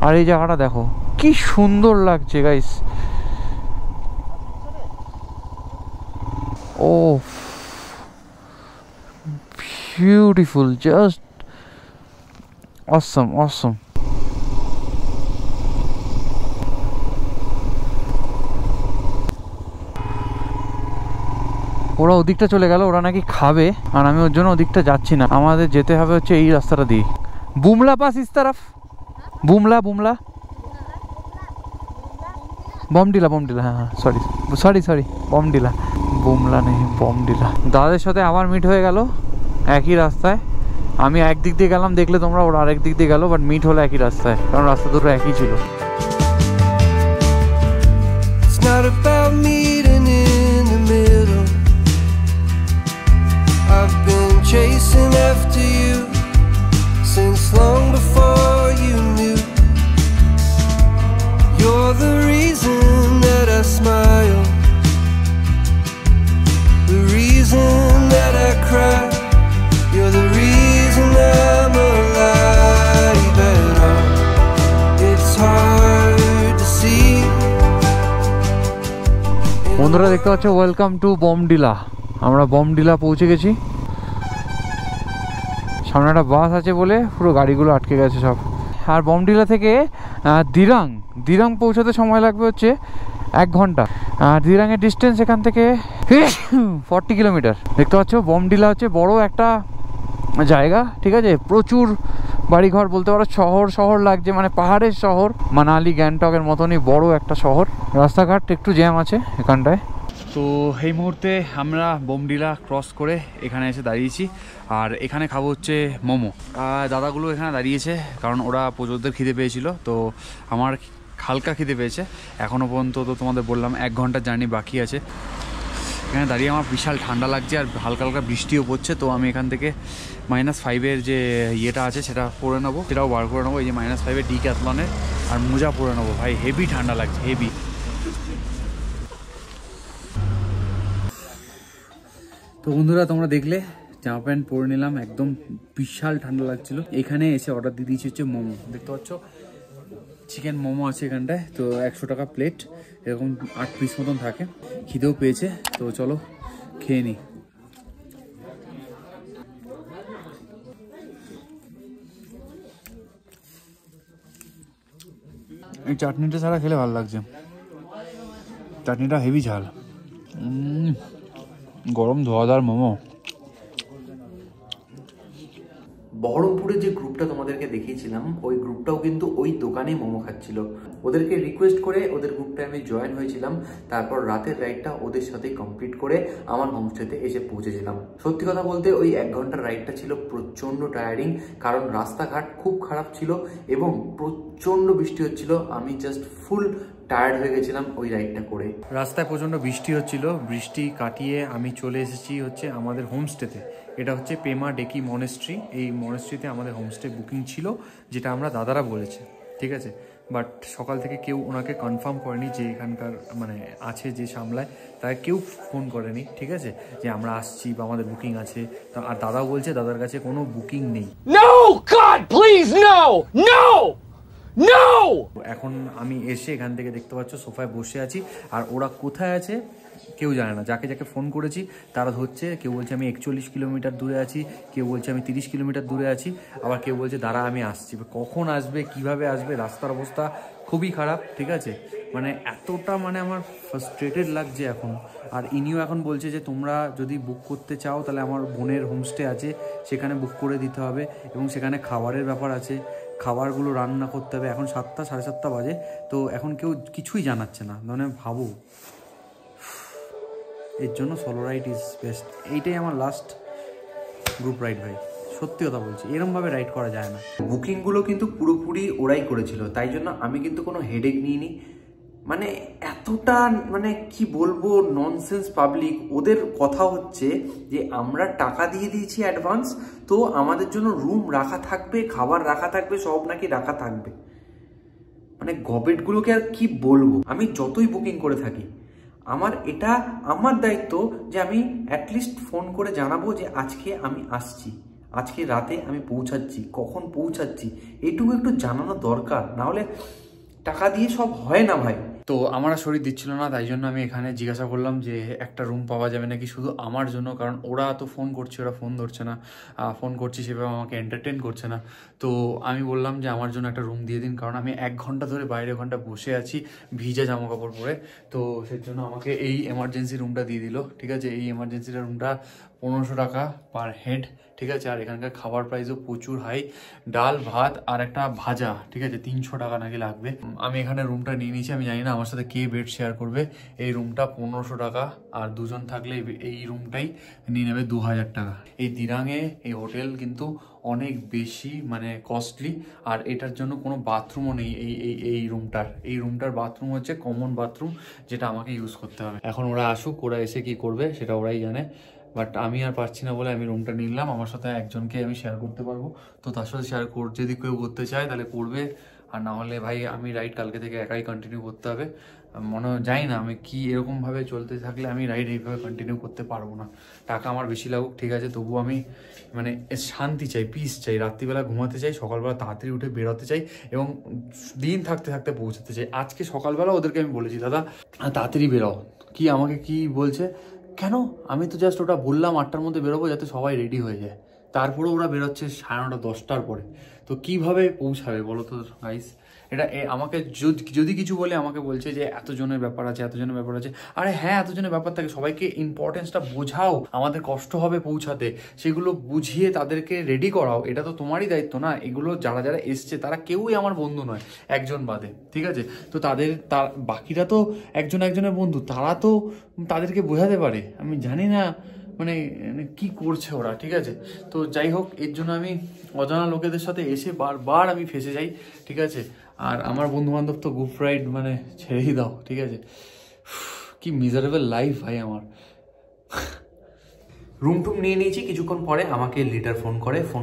Speaker 5: আর এই জায়গাটা দেখো কি সুন্দর লাগছে গাইস। ও বিউটিফুল, জাস্ট অসম। ওরা ওদিকটা চলে গেল, ওরা নাকি খাবে, আর আমি ওর জন্য ওদিকটা যাচ্ছি না। আমাদের যেতে হবে হচ্ছে এই রাস্তাটা দিয়ে। বুমলা পাস ইস তরফ, বুমলা বমডিলা হ্যাঁ সরি বমডিলা, বুমলা নেই বমডিলা। দাদাদের সাথে আবার মিট হয়ে গেল একই রাস্তায়। আমি একদিক দিয়ে গেলাম, দেখলে তোমরা, ওরা আরেক দিক দিয়ে গেল, বাট মিট হলো একই রাস্তায়, কারণ রাস্তা দুটো একই ছিল।
Speaker 7: It's not about meeting in the middle. I've been chasing after you since long before you knew. You're the reason that I smile, the reason that I cry. You're the reason I'm alive at all. It's hard to see.
Speaker 5: বন্ধুরা দেখতে পাচ্ছ, ওয়েলকাম টু বমডিলা। আমরা বমডিলা পৌঁছে গেছি। সামনে একটা বাস আছে বলে পুরো গাড়িগুলো আটকে গেছে সব। আর বমডিলা থেকে দিরাং পৌঁছাতে সময় লাগবে হচ্ছে 1 ঘন্টা। আর দিরাংয়ের ডিস্টেন্স এখান থেকে 40 কিলোমিটার। দেখতে পাচ্ছ বমডিলা হচ্ছে বড় একটা জায়গা, ঠিক আছে, প্রচুর বাড়িঘর, বলতে পারো শহর লাগছে, মানে পাহাড়ের শহর, মানালি গ্যাংটকের মতনই বড় একটা শহর। রাস্তাঘাট একটু জ্যাম আছে এখানটায়। তো এই মুহূর্তে আমরা বমডিলা ক্রস করে এখানে এসে দাঁড়িয়েছি, আর এখানে খাবো হচ্ছে মোমো। দাদাগুলো এখানে দাঁড়িয়েছে কারণ ওরা প্রচুরদের খিদে পেয়েছিল, তো আমার হালকা খিদে পেয়েছে। এখনও পর্যন্ত তো তোমাদের বললাম 1 ঘন্টার জার্নি বাকি আছে। এখানে দাঁড়িয়ে আমার বিশাল ঠান্ডা লাগছে, আর হালকা হালকা বৃষ্টিও পড়ছে। তো আমি এখান থেকে -5-এর যে ইয়েটা আছে সেটা পরে নেবো, সেটাও বার করে নেবো, এই যে -5-এর ডিক্যাথলনের, আর মোজা পরে নেবো। ভাই হেভি ঠান্ডা লাগছে, হেভি। তো বন্ধুরা তোমরা দেখলে জামা প্যান্ট পরে নিলাম, একদম বিশাল ঠান্ডা লাগছিল। এখানে এসে অর্ডার দিয়ে দিয়েছি হচ্ছে মোমো। দেখতে পাচ্ছ চিকেন মোমো আছে এখানটায়, তো 100 টাকা প্লেট, এরকম 8 পিস মতন থাকে। খিদেও পেয়েছে, তো চলো খেয়ে নিই। এই চাটনিটা ছাড়া খেলে ভালো লাগছে, চাটনিটা হেভি ঝাল। গরম ধোয়াদার মোমো।
Speaker 1: বহরমপুরে যে গ্রুপটা তোমাদেরকে দেখিয়েছিলাম, ওই গ্রুপটাও কিন্তু ওই দোকানেই মোমো খাচ্ছিল। ওদেরকে রিকোয়েস্ট করে ওদের গ্রুপটায় আমি জয়েন হয়েছিলাম। তারপর রাতের রাইডটা ওদের সাথেই কমপ্লিট করে আমার হোমস্টেতে এসে পৌঁছেছিলাম। সত্যি কথা বলতে ওই 1 ঘন্টার রাইডটা ছিল প্রচণ্ড টায়ারিং, কারণ রাস্তাঘাট খুব খারাপ ছিল এবং প্রচণ্ড বৃষ্টি হচ্ছিল। আমি জাস্ট ফুল টায়ার্ড হয়ে গেছিলাম ওই রাইডটা করে। রাস্তায় প্রচণ্ড বৃষ্টি হচ্ছিল, বৃষ্টি কাটিয়ে আমি চলে এসেছি হচ্ছে আমাদের হোমস্টেতে। এটা হচ্ছে পেমা ডেকি মনেস্ট্রি। এই মনেস্ট্রিতে আমাদের হোমস্টে বুকিং ছিল, যেটা আমরা দাদারা বলেছে, ঠিক আছে। বাট সকাল থেকে কেউ ওনাকে কনফার্ম করেনি যে এখানকার মানে আছে যে সামলায়, তাকে কেউ ফোন করেনি, ঠিক আছে, যে আমরা আসছি বা আমাদের বুকিং আছে। আর দাদাও বলছে দাদার কাছে কোনো বুকিং নেই।
Speaker 8: No, God, please, no, no, no!
Speaker 1: এখন আমি এসে এখান থেকে দেখতে পাচ্ছ সোফায় বসে আছি, আর ওরা কোথায় আছে কেউ জানে না। যাকে যাকে ফোন করেছি তারা ধরছে, কেউ বলছে আমি 41 কিলোমিটার দূরে আছি, কেউ বলছে আমি 30 কিলোমিটার দূরে আছি, আবার কেউ বলছে দাঁড়া আমি আসছি। কখন আসবে, কিভাবে আসবে, রাস্তার অবস্থা খুবই খারাপ, ঠিক আছে। মানে এতটা মানে আমার ফ্রাস্ট্রেটেড লাগছে এখন। আর ইনিও এখন বলছে যে তোমরা যদি বুক করতে চাও তাহলে আমার বোনের হোমস্টে আছে, সেখানে বুক করে দিতে হবে, এবং সেখানে খাবারের ব্যাপার আছে, খাবারগুলো রান্না করতে হবে। এখন 7টা 7:30 বাজে, তো এখন কেউ কিছুই জানাচ্ছে না। মানে ভাবো, এর জন্য সোলো রাইড ইজ বেস্ট। এইটাই আমার লাস্ট গ্রুপ রাইড ভাই, সত্যি কথা বলছি, এরমভাবে রাইড করা যায় না। বুকিংগুলো কিন্তু পুরোপুরি ওরাই করেছিল, তাই জন্য আমি কিন্তু কোনো হেডেক নিইনি। মানে এতটা মানে কি বলবো ননসেন্স পাবলিক। ওদের কথা হচ্ছে যে আমরা টাকা দিয়ে দিয়েছি অ্যাডভান্স, তো আমাদের জন্য রুম রাখা থাকবে, খাবার রাখা থাকবে, সব নাকি রাখা থাকবে। মানে গবেটগুলোকে আর কি বলবো। আমি যতই বুকিং করে থাকি, এটা আমার দায়িত্ব যে আমি অ্যাটলিস্ট ফোন করে জানাবো যে আজকে আমি আসছি, আজকে রাতে আমি পৌঁছাচ্ছি, কখন পৌঁছাচ্ছি, এইটুকু একটু জানানো দরকার। না হলে টাকা দিয়ে সব হয় না ভাই। তো আমার শরীর দিচ্ছিল না, তাই জন্য আমি এখানে জিজ্ঞাসা করলাম যে একটা রুম পাওয়া যাবে নাকি শুধু আমার জন্য, কারণ ওরা তো ফোন করছে, ওরা ফোন ধরছে না, ফোন করছি সেভাবে আমাকে এন্টারটেন করছে না। তো আমি বললাম যে আমার জন্য একটা রুম দিয়ে দিন, কারণ আমি 1 ঘন্টা ধরে বাইরে ওখানটা বসে আছি ভিজা জামা কাপড় পরে। তো সেই জন্য আমাকে এই এমার্জেন্সি রুমটা দিয়ে দিল, ঠিক আছে। এই এমার্জেন্সি রুমটা
Speaker 2: 1500 টাকা পার হেড, ঠিক আছে। আর এখানকার খাবার প্রাইসও প্রচুর হাই, ডাল ভাত আর একটা ভাজা, ঠিক আছে, 300 টাকা নাকি লাগবে। আমি এখানে রুমটা নিয়ে নিয়েছি, আমি জানি না আমার সাথে কে বেড শেয়ার করবে। এই রুমটা 1500 টাকা, আর দুজন থাকলে এই রুমটাই নিয়ে নেবে 2000 টাকা। এই দিরাঙে এই হোটেল কিন্তু অনেক বেশি মানে কস্টলি, আর এটার জন্য কোনো বাথরুমও নেই এই রুমটার বাথরুম হচ্ছে কমন বাথরুম, যেটা আমাকে ইউজ করতে হবে। এখন ওরা আসুক, ওরা এসে কি করবে সেটা ওরাই জানে, বাট আমি আর পারছি না বলে আমি রুমটা নিলাম। আমার সাথে একজনকে আমি শেয়ার করতে পারবো, তো তার সাথে শেয়ার যদি কেউ করতে চায় তাহলে করবে, আর না হলে ভাই আমি রাইড কালকে থেকে একাই কন্টিনিউ করতে হবে। মনে যাই না আমি কি এরকমভাবে চলতে থাকলে আমি রাইড এইভাবে কন্টিনিউ করতে পারবো না। টাকা আমার বেশি লাগুক ঠিক আছে, তবু আমি মানে শান্তি চাই, পিস চাই, রাত্রিবেলা ঘুমাতে চাই, সকালবেলা তাড়াতাড়ি উঠে বেরোতে চাই এবং দিন থাকতে থাকতে পৌঁছাতে চাই। আজকে সকালবেলা ওদেরকে আমি বলেছি দাদা তাড়াতাড়ি বেরোও, কি আমাকে কি বলছে, কেন আমি তো জাস্ট ওটা বললাম 8টার মধ্যে বেরোবো যাতে সবাই রেডি হয়ে যায়, তারপরে ওরা বেরোচ্ছে 9:30 10টার পরে। তো কিভাবে পৌঁছাবে বলো তো গাইস? এটা আমাকে যদি কিছু বলে আমাকে বলছে যে এতজনের ব্যাপার আছে, এতজনের ব্যাপার আছে। আরে হ্যাঁ, এতজনের ব্যাপার থাকে, সবাইকে ইম্পর্টেন্সটা বোঝাও, আমাদের কষ্ট হবে পৌঁছাতে, সেগুলো বুঝিয়ে তাদেরকে রেডি করাও, এটা তো তোমারই দায়িত্ব না। এগুলো যারা যারা এসছে তারা কেউই আমার বন্ধু নয়, একজন বাদে, ঠিক আছে। তো বাকিরা তো একজনের বন্ধু, তারা তো তাদেরকে বোঝাতে পারে। আমি জানি না মানে কি করছে ওরা, ঠিক আছে। তো যাই হোক, এর জন্য আমি অজানা লোকেদের সাথে এসে বারবার আমি ফেসে যাই, ঠিক আছে। আর আমার বন্ধু বান্ধব তো গ্রুপ রাইড মানে ছেড়েই দাও, ঠিক আছে। কি মিজারেবল লাইফ ভাই আমার।
Speaker 1: রুম টুম নিয়ে নিয়েছি, কিছুক্ষণ পরে আমাকে লিডার ফোন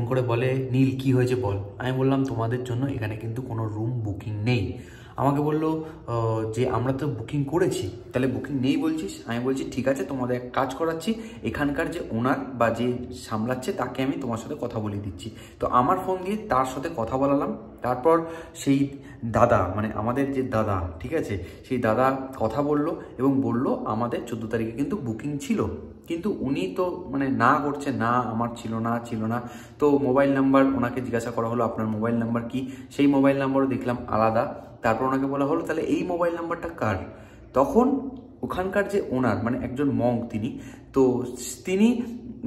Speaker 1: করে বলে নীল কি হয়েছে বল। আমি বললাম তোমাদের জন্য এখানে কিন্তু কোনো রুম বুকিং নেই। আমাকে বললো যে আমরা তো বুকিং করেছি, তাহলে বুকিং নেই বলছিস? আমি বলছি ঠিক আছে, তোমাদের এক কাজ করাচ্ছি, এখানকার যে ওনার বা যে সামলাচ্ছে তাকে আমি তোমার সাথে কথা বলিয়ে দিচ্ছি। তো আমার ফোন দিয়ে তার সাথে কথা বলালাম, তারপর সেই দাদা মানে আমাদের যে দাদা, ঠিক আছে, সেই দাদা কথা বললো এবং বললো আমাদের 14 তারিখে কিন্তু বুকিং ছিল, কিন্তু উনি তো মানে না করছে, না আমার ছিল না। তো মোবাইল নাম্বার ওনাকে জিজ্ঞাসা করা হলো আপনার মোবাইল নাম্বার কি, সেই মোবাইল নাম্বারও দেখলাম আলাদা। তারপর ওনাকে বলা হলো তাহলে এই মোবাইল নাম্বারটা কার? তখন ওখানকার যে ওনার মানে একজন মঙ্ক তিনি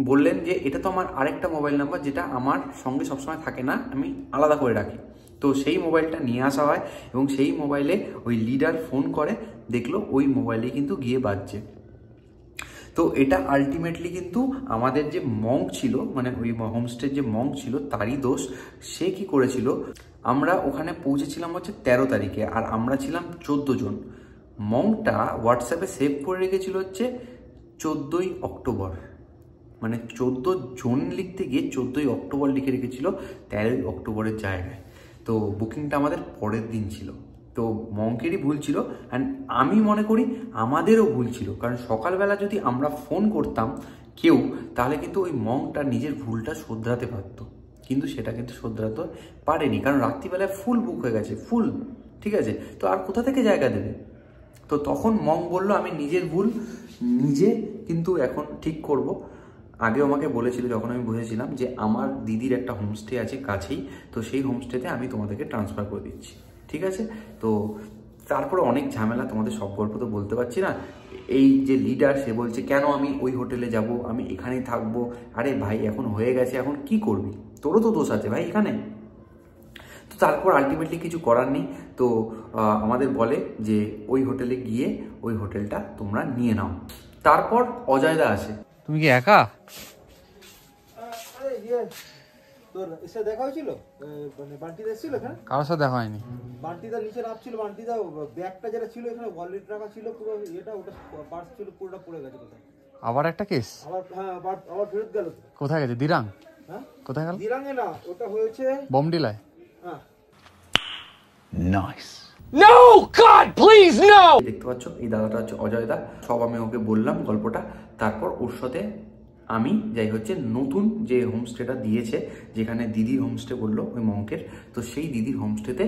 Speaker 1: বললেন যে এটা তো আমার আরেকটা মোবাইল নাম্বার, যেটা আমার সঙ্গে সবসময় থাকে না, আমি আলাদা করে রাখি। তো সেই মোবাইলটা নিয়ে আসা হয় এবং সেই মোবাইলে ওই লিডার ফোন করে, দেখলো ওই মোবাইলে কিন্তু গিয়ে বাজছে। তো এটা আলটিমেটলি কিন্তু আমাদের যে মঙ্ক ছিল মানে ওই হোমস্টের যে মঙ্ক ছিল তারই দোষ। সে কি করেছিল, আমরা ওখানে পৌঁছেছিলাম হচ্ছে 13 তারিখে আর আমরা ছিলাম 14 জন। মঙ্কটা হোয়াটসঅ্যাপে সেভ করে রেখেছিল হচ্ছে 14ই অক্টোবর, মানে 14 জন লিখতে গিয়ে 14ই অক্টোবর লিখে রেখেছিল 13ই অক্টোবরের জায়গায়। তো বুকিংটা আমাদের পরের দিন ছিল। তো মঙ্কেরই ভুল ছিল, অ্যান্ড আমি মনে করি আমাদেরও ভুল ছিল, কারণ সকালবেলা যদি আমরা ফোন করতাম কেউ, তাহলে কিন্তু ওই মঙ্কটা নিজের ভুলটা শোধরাতে পারতো, কিন্তু সেটা কিন্তু শোধরাতে পারেনি, কারণ রাত্রিবেলায় ফুল বুক হয়ে গেছে, ফুল, ঠিক আছে। তো আর কোথা থেকে জায়গা দেবে? তো তখন মঙ্ক বললো আমি নিজের ভুল নিজে কিন্তু এখন ঠিক করব। আগেও আমাকে বলেছিল যখন আমি বুঝেছিলাম যে আমার দিদির একটা হোমস্টে আছে কাছেই, তো সেই হোমস্টেতে আমি তোমাদেরকে ট্রান্সফার করে দিচ্ছি, ঠিক আছে। তো তারপরে অনেক ঝামেলা, তোমাদের সব গল্প তো বলতে পারছি না। এই যে লিডার সে বলছে কেন আমি ওই হোটেলে যাব, আমি এখানেই থাকবো। আরে ভাই এখন হয়ে গেছে, এখন কি করবি, তোরও তো দোষ আছে ভাই এখানে। তো তারপর আলটিমেটলি কিছু করার নেই। তো আমাদের বলে যে ওই হোটেলে গিয়ে ওই হোটেলটা তোমরা নিয়ে নাও। তারপর অজয়দা আসে।
Speaker 5: তুমি কি একা?
Speaker 9: তোর এসে দেখা হয়েছিল, মানে বান্টিদা এসেছিল এখানে?
Speaker 5: কারোর সাথে দেখা হয়নি।
Speaker 9: বান্টিদা নিচে নামছিল, বান্টিদা ব্যাগটা যেটা ছিল এখানে ওয়ালেট রাখা ছিল, পুরো এটা ওটা পার্স ছিল পুরোটা পড়ে গেছে কোথায়।
Speaker 5: আবার একটা কেস?
Speaker 9: আবার হ্যাঁ, আবার ফেরত গেল।
Speaker 5: কোথায় গেছে? দিরাং?
Speaker 9: হ্যাঁ
Speaker 5: কোথায় গেল?
Speaker 9: দিরাঙে না, ওটা হয়েছে
Speaker 5: বোমডিলায়।
Speaker 9: হ্যাঁ
Speaker 5: nice.
Speaker 8: No! God, please, no!
Speaker 1: দেখতে পাচ্ছ এই দাদাটা হচ্ছে অজয়দা। সব আমি ওকে বললাম গল্পটা। তারপর ওর সাথে আমি যাই হচ্ছে নতুন যে হোমস্টেটা দিয়েছে, যেখানে দিদির হোমস্টে বললো ওই মঙ্কের, তো সেই দিদির হোমস্টেতে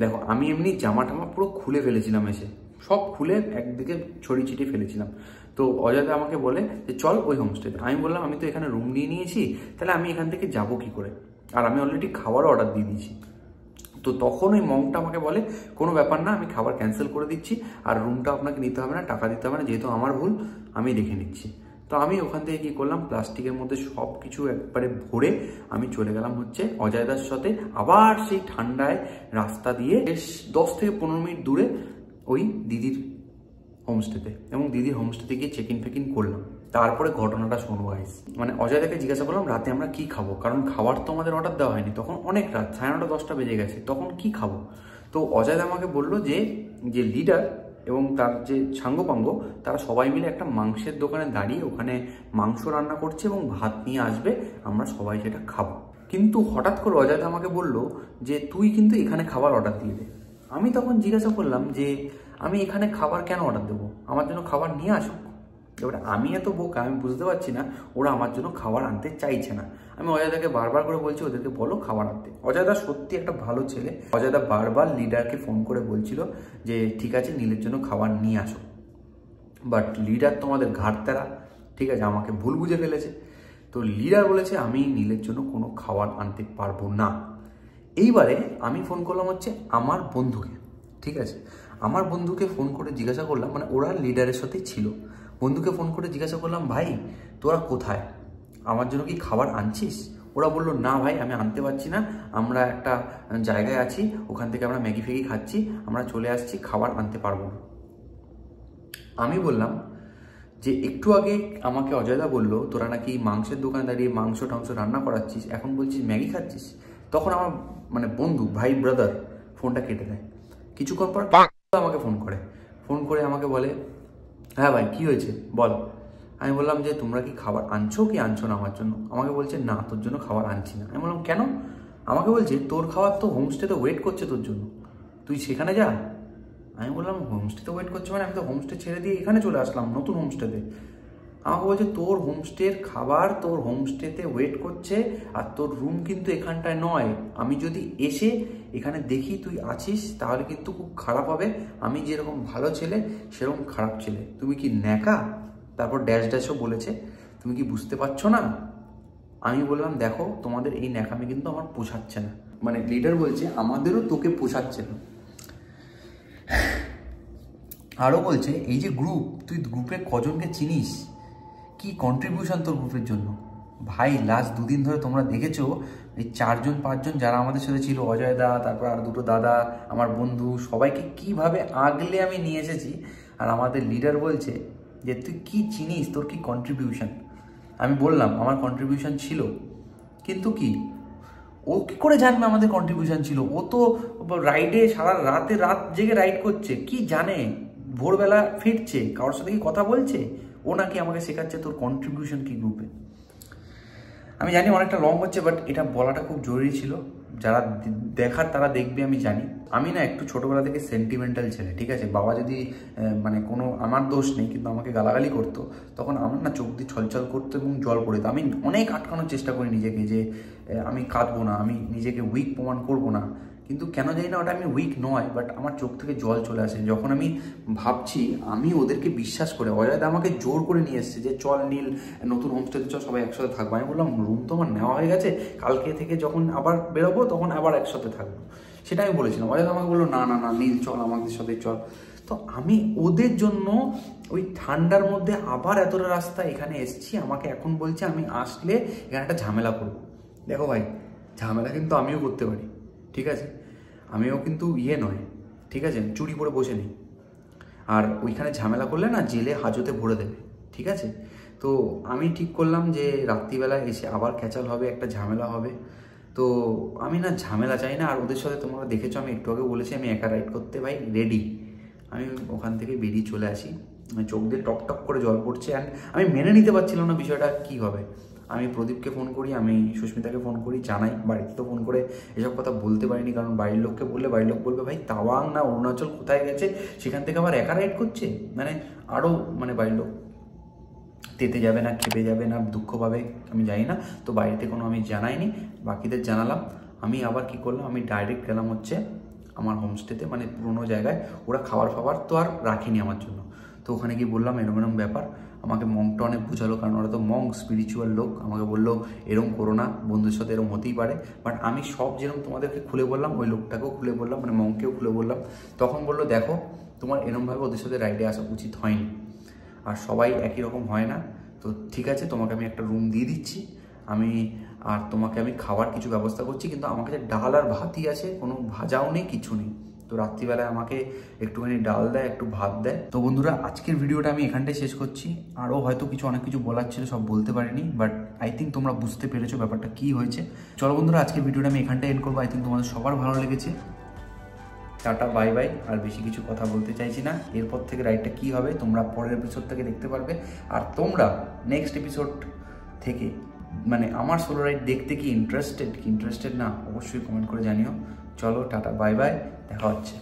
Speaker 1: দেখো আমি এমনি জামা টামা পুরো খুলে ফেলেছিলাম, এসে সব খুলে একদিকে ছড়িয়ে ছিটিয়ে ফেলেছিলাম। তো অজয়দা আমাকে বলে যে চল ওই হোমস্টেতে। আমি বললাম আমি তো এখানে রুম নিয়ে নিয়েছি, তাহলে আমি এখান থেকে যাবো কি করে, আর আমি অলরেডি খাবারও অর্ডার দিয়ে দিয়েছি। তো তখন ওই মঙ্কটা আমাকে বলে কোনো ব্যাপার না, আমি খাবার ক্যান্সেল করে দিচ্ছি, আর রুমটা আপনাকে নিতে হবে না, টাকা দিতে হবে না, যেহেতু আমার ভুল আমি দেখে নিচ্ছি। তো আমি ওখান থেকে কী করলাম, প্লাস্টিকের মধ্যে সব কিছু একবারে ভরে আমি চলে গেলাম হচ্ছে অজয়দার সাথে আবার সেই ঠান্ডায় রাস্তা দিয়ে 10 থেকে 15 মিনিট দূরে ওই দিদির হোমস্টেতে, এবং দিদির হোমস্টেতে গিয়ে চেক ইন করলাম। তারপরে ঘটনাটা শোনো গাইস। মানে অজয়দাকে জিজ্ঞাসা করলাম রাতে আমরা কি খাবো, কারণ খাবার তো আমাদের অর্ডার দেওয়া হয়নি, তখন অনেক রাত, 9:30 10টা বেজে গেছে, তখন কি খাবো। তো অজয়দা আমাকে বললো যে লিডার এবং তার যে সাঙ্গপাঙ্গ তারা সবাই মিলে একটা মাংসের দোকানে দাঁড়িয়ে ওখানে মাংস রান্না করছে এবং ভাত নিয়ে আসবে, আমরা সবাই সেটা খাবো। কিন্তু হঠাৎ করে অজয়দা আমাকে বললো যে তুই কিন্তু এখানে খাবার অর্ডার দিয়ে দে। আমি তখন জিজ্ঞাসা করলাম যে আমি এখানে খাবার কেন অর্ডার দেবো, আমার জন্য খাবার নিয়ে আসুক। এবার আমি এত বোকা, আমি বুঝতে পারছি না ওরা আমার জন্য খাবার আনতে চাইছে না। আমি অজয়দাকে বারবার করে বলছি ওদেরকে বলো খাবার আনতে। অজয়দা সত্যি একটা ভালো ছেলে, অজয়দা বারবার লিডারকে ফোন করে বলছিল যে ঠিক আছে নীলের জন্য খাবার নিয়ে আসো, বাট লিডার তোমাদের ঘাটতারা, ঠিক আছে, আমাকে ভুল বুঝে ফেলেছে। তো লিডার বলেছে আমি নীলের জন্য কোনো খাবার আনতে পারবো না। এইবারে আমি ফোন করলাম হচ্ছে আমার বন্ধুকে, ঠিক আছে, আমার বন্ধুকে ফোন করে জিজ্ঞাসা করলাম, মানে ওরা লিডারের সাথেই ছিল, বন্ধুকে ফোন করে জিজ্ঞাসা করলাম ভাই তোরা কোথায়, আমার জন্য কি খাবার আনছিস? ওরা বললো না ভাই আমি আনতে পারছি না, আমরা একটা জায়গায় আছি, ওখান থেকে আমরা ম্যাগি ফ্যাগি খাচ্ছি, আমরা চলে আসছি, খাবার আনতে পারবো না। আমি বললাম যে একটু আগে আমাকে অজয়দা বললো তোরা নাকি মাংসের দোকানে দাঁড়িয়ে মাংস টাংস রান্না করাচ্ছিস, এখন বলছিস ম্যাগি খাচ্ছিস। তখন আমার মানে বন্ধু ভাই ব্রাদার ফোনটা কেটে দেয়। কিছুক্ষণ পর আমাকে ফোন করে আমাকে বলে হ্যাঁ ভাই কি হয়েছে বল। আমি বললাম যে তোমরা কি খাবার আনছো কি আনছো না আমার জন্য? আমাকে বলছে না তোর জন্য খাবার আনছি না। আমি বললাম কেন? আমাকে বলছে তোর খাবার তো হোমস্টেতে ওয়েট করছে তোর জন্য, তুই সেখানে যা। আমি বললাম হোমস্টেতে ওয়েট করছে মানে আমি তো হোমস্টে ছেড়ে দিয়ে এখানে চলে আসলাম নতুন হোমস্টেতে। আমাকে বলছে তোর হোমস্টের খাবার তোর হোমস্টেতে ওয়েট করছে, আর তোর রুম কিন্তু এখানটায় নয়, আমি যদি এসে এখানে দেখি তুই আছিস তাহলে কিন্তু খুব খারাপ হবে, আমি যেরকম ভালো ছেলে সেরকম খারাপ ছেলে, তুমি কি ন্যাকা? তারপর ড্যাশও বলেছে, তুমি কি বুঝতে পারছো না? আমি বললাম দেখো তোমাদের এই ন্যাকামি কিন্তু আমার পোষাচ্ছে না। মানে লিডার বলছে আমাদেরও তোকে পোষাচ্ছে না। আরও বলছে এই যে গ্রুপ, তুই গ্রুপে কজনকে চিনিস, কি কন্ট্রিবিউশন তোর গ্রুপের জন্য। ভাই লাস্ট 2 দিন ধরে তোমরা দেখেছো এই 4-5 যারা আমাদের সাথে ছিল, অজয় দা, তারপর আর 2টো দাদা, আমার বন্ধু, সবাইকে কিভাবে আগলে আমি নিয়ে এসেছি। আর আমাদের লিডার বলছে যে তুই কি চিনিস, তোর কি কন্ট্রিবিউশন। আমি বললাম আমার কন্ট্রিবিউশন ছিল, কিন্তু কি ও কি করে জানবে আমাদের কন্ট্রিবিউশন ছিল? ও তো রাইডে সারা রাত জেগে রাইড করছে, কি জানে? ভোরবেলা ফিরছে, কারোর সাথে কি কথা বলছে? ও নাকি আমাকে শেখাচ্ছে তোর কন্ট্রিবিউশন কি গ্রুপে। আমি জানি অনেকটা লং হচ্ছে, বাট এটা বলাটা খুব জরুরি ছিল। যারা দেখার তারা দেখবে, আমি জানি। আমি না একটু ছোটোবেলা থেকে সেন্টিমেন্টাল ছেলে, ঠিক আছে। বাবা যদি মানে কোনো আমার দোষ নেই কিন্তু আমাকে গালাগালি করতো, তখন আমার না চোখ দিয়ে ছলছল করতো এবং জল পড়তো। আমি অনেক আটকানোর চেষ্টা করি নিজেকে, যে আমি কাঁদবো না, আমি নিজেকে উইক প্রমাণ করবো না, কিন্তু কেন জানি না ওটা আমি উইক নয়, বাট আমার চোখ থেকে জল চলে আসে যখন আমি ভাবছি আমি ওদেরকে বিশ্বাস করে। অজয়দা আমাকে জোর করে নিয়ে এসছে যে চল নীল নতুন হোমস্টেতে চল, সবাই একসাথে থাকবো। আমি বললাম রুম তো আমার নেওয়া হয়ে গেছে, কালকে থেকে যখন আবার বেরোবো তখন আবার একসাথে থাকবো, সেটা আমি বলেছিলাম। অজয়দা আমাকে বললো না না না নীল চল আমাদের সাথে চল। তো আমি ওদের জন্য ওই ঠান্ডার মধ্যে আবার এতটা রাস্তা এখানে এসছি, আমাকে এখন বলছে আমি আসলে এখানে একটা ঝামেলা করবো। দেখো ভাই ঝামেলা কিন্তু আমিও করতে পারি, ঠিক আছে, আমিও কিন্তু নয়, ঠিক আছে, চুরি করে বসে নেই। আর ওইখানে ঝামেলা করলে না জেলে হাজতে ভরে দেবে, ঠিক আছে। তো আমি ঠিক করলাম যে রাত্রিবেলা এসে আবার ক্যাচাল হবে, একটা ঝামেলা হবে। তো আমি না ঝামেলা চাই না। আর ওদের সাথে তোমরা দেখেছো আমি একটু আগে বলেছি আমি একা রাইড করতে ভাই রেডি। আমি ওখান থেকে বেরিয়ে চলে আসি, চোখ দিয়ে টক টক করে জল পড়ছে। অ্যান্ড আমি মেনে নিতে পারছিলাম না বিষয়টা কী হবে। আমি প্রদীপকে ফোন করি, আমি সুস্মিতাকে ফোন করি, জানাই। বাড়িতে তো ফোন করে এসব কথা বলতে পারিনি, কারণ বাড়ির লোককে বললে বাড়ির লোক বলবে ভাই তাওয়াং না অরুণাচল কোথায় গেছে, সেখান থেকে আবার একা রাইড করছে, মানে আরও মানে বাড়ির লোক তেতে যাবে না, খেপে যাবে না, দুঃখ পাবে, আমি জানি না। তো বাড়িতে কোনো আমি জানাইনি, বাকিদের জানালাম। আমি আবার কি করলাম, আমি ডাইরেক্ট গেলাম হচ্ছে আমার হোমস্টেতে, মানে পুরোনো জায়গায়। ওরা খাবার ফাবার তো আর রাখিনি আমার জন্য। তো ওখানে গিয়ে বললাম এরকম এরকম ব্যাপার। আমাকে মংটা অনেক বোঝালো, কারণ ওরা তো মং স্পিরিচুয়াল লোক। আমাকে বললো এরকম করো না, বন্ধুর সাথে এরকম হতেই পারে। বাট আমি সব যেরকম তোমাদেরকে খুলে বললাম, ওই লোকটাকেও খুলে বললাম, মানে মংকেও খুলে বললাম। তখন বললো দেখো তোমার এরকমভাবে ওদের সাথে রাইডে আসা উচিত হয়নি, আর সবাই একই রকম হয় না, তো ঠিক আছে, তোমাকে আমি একটা রুম দিয়ে দিচ্ছি, আর তোমাকে আমি খাবার কিছু ব্যবস্থা করছি, কিন্তু আমার কাছে ডাল আর ভাতই আছে, কোনো ভাজাও নেই, কিছু নেই। তো রাত্রিবেলায় আমাকে একটুখানি ডাল দেয়, একটু ভাত দেয়। তো বন্ধুরা, আজকের ভিডিওটা আমি এখানটায় শেষ করছি। আরও হয়তো অনেক কিছু বলার ছিল, সব বলতে পারিনি, বাট আই থিঙ্ক তোমরা বুঝতে পেরেছো ব্যাপারটা কি হয়েছে। চলো বন্ধুরা, আজকের ভিডিওটা আমি এখানটায় এন্ড করবো। আই থিঙ্ক তোমাদের সবার ভালো লেগেছে। Tata, bye bye. আর বেশি কিছু কথা বলতে চাইছি না। এরপর থেকে রাইডটা কি হবে তোমরা পরের এপিসোড থেকে দেখতে পারবে। আর তোমরা নেক্সট এপিসোড থেকে মানে আমার সোলো রাইড দেখতে কি ইন্টারেস্টেড না অবশ্যই কমেন্ট করে জানিও। চলো টাটা, বাই বাই, দেখা হচ্ছে।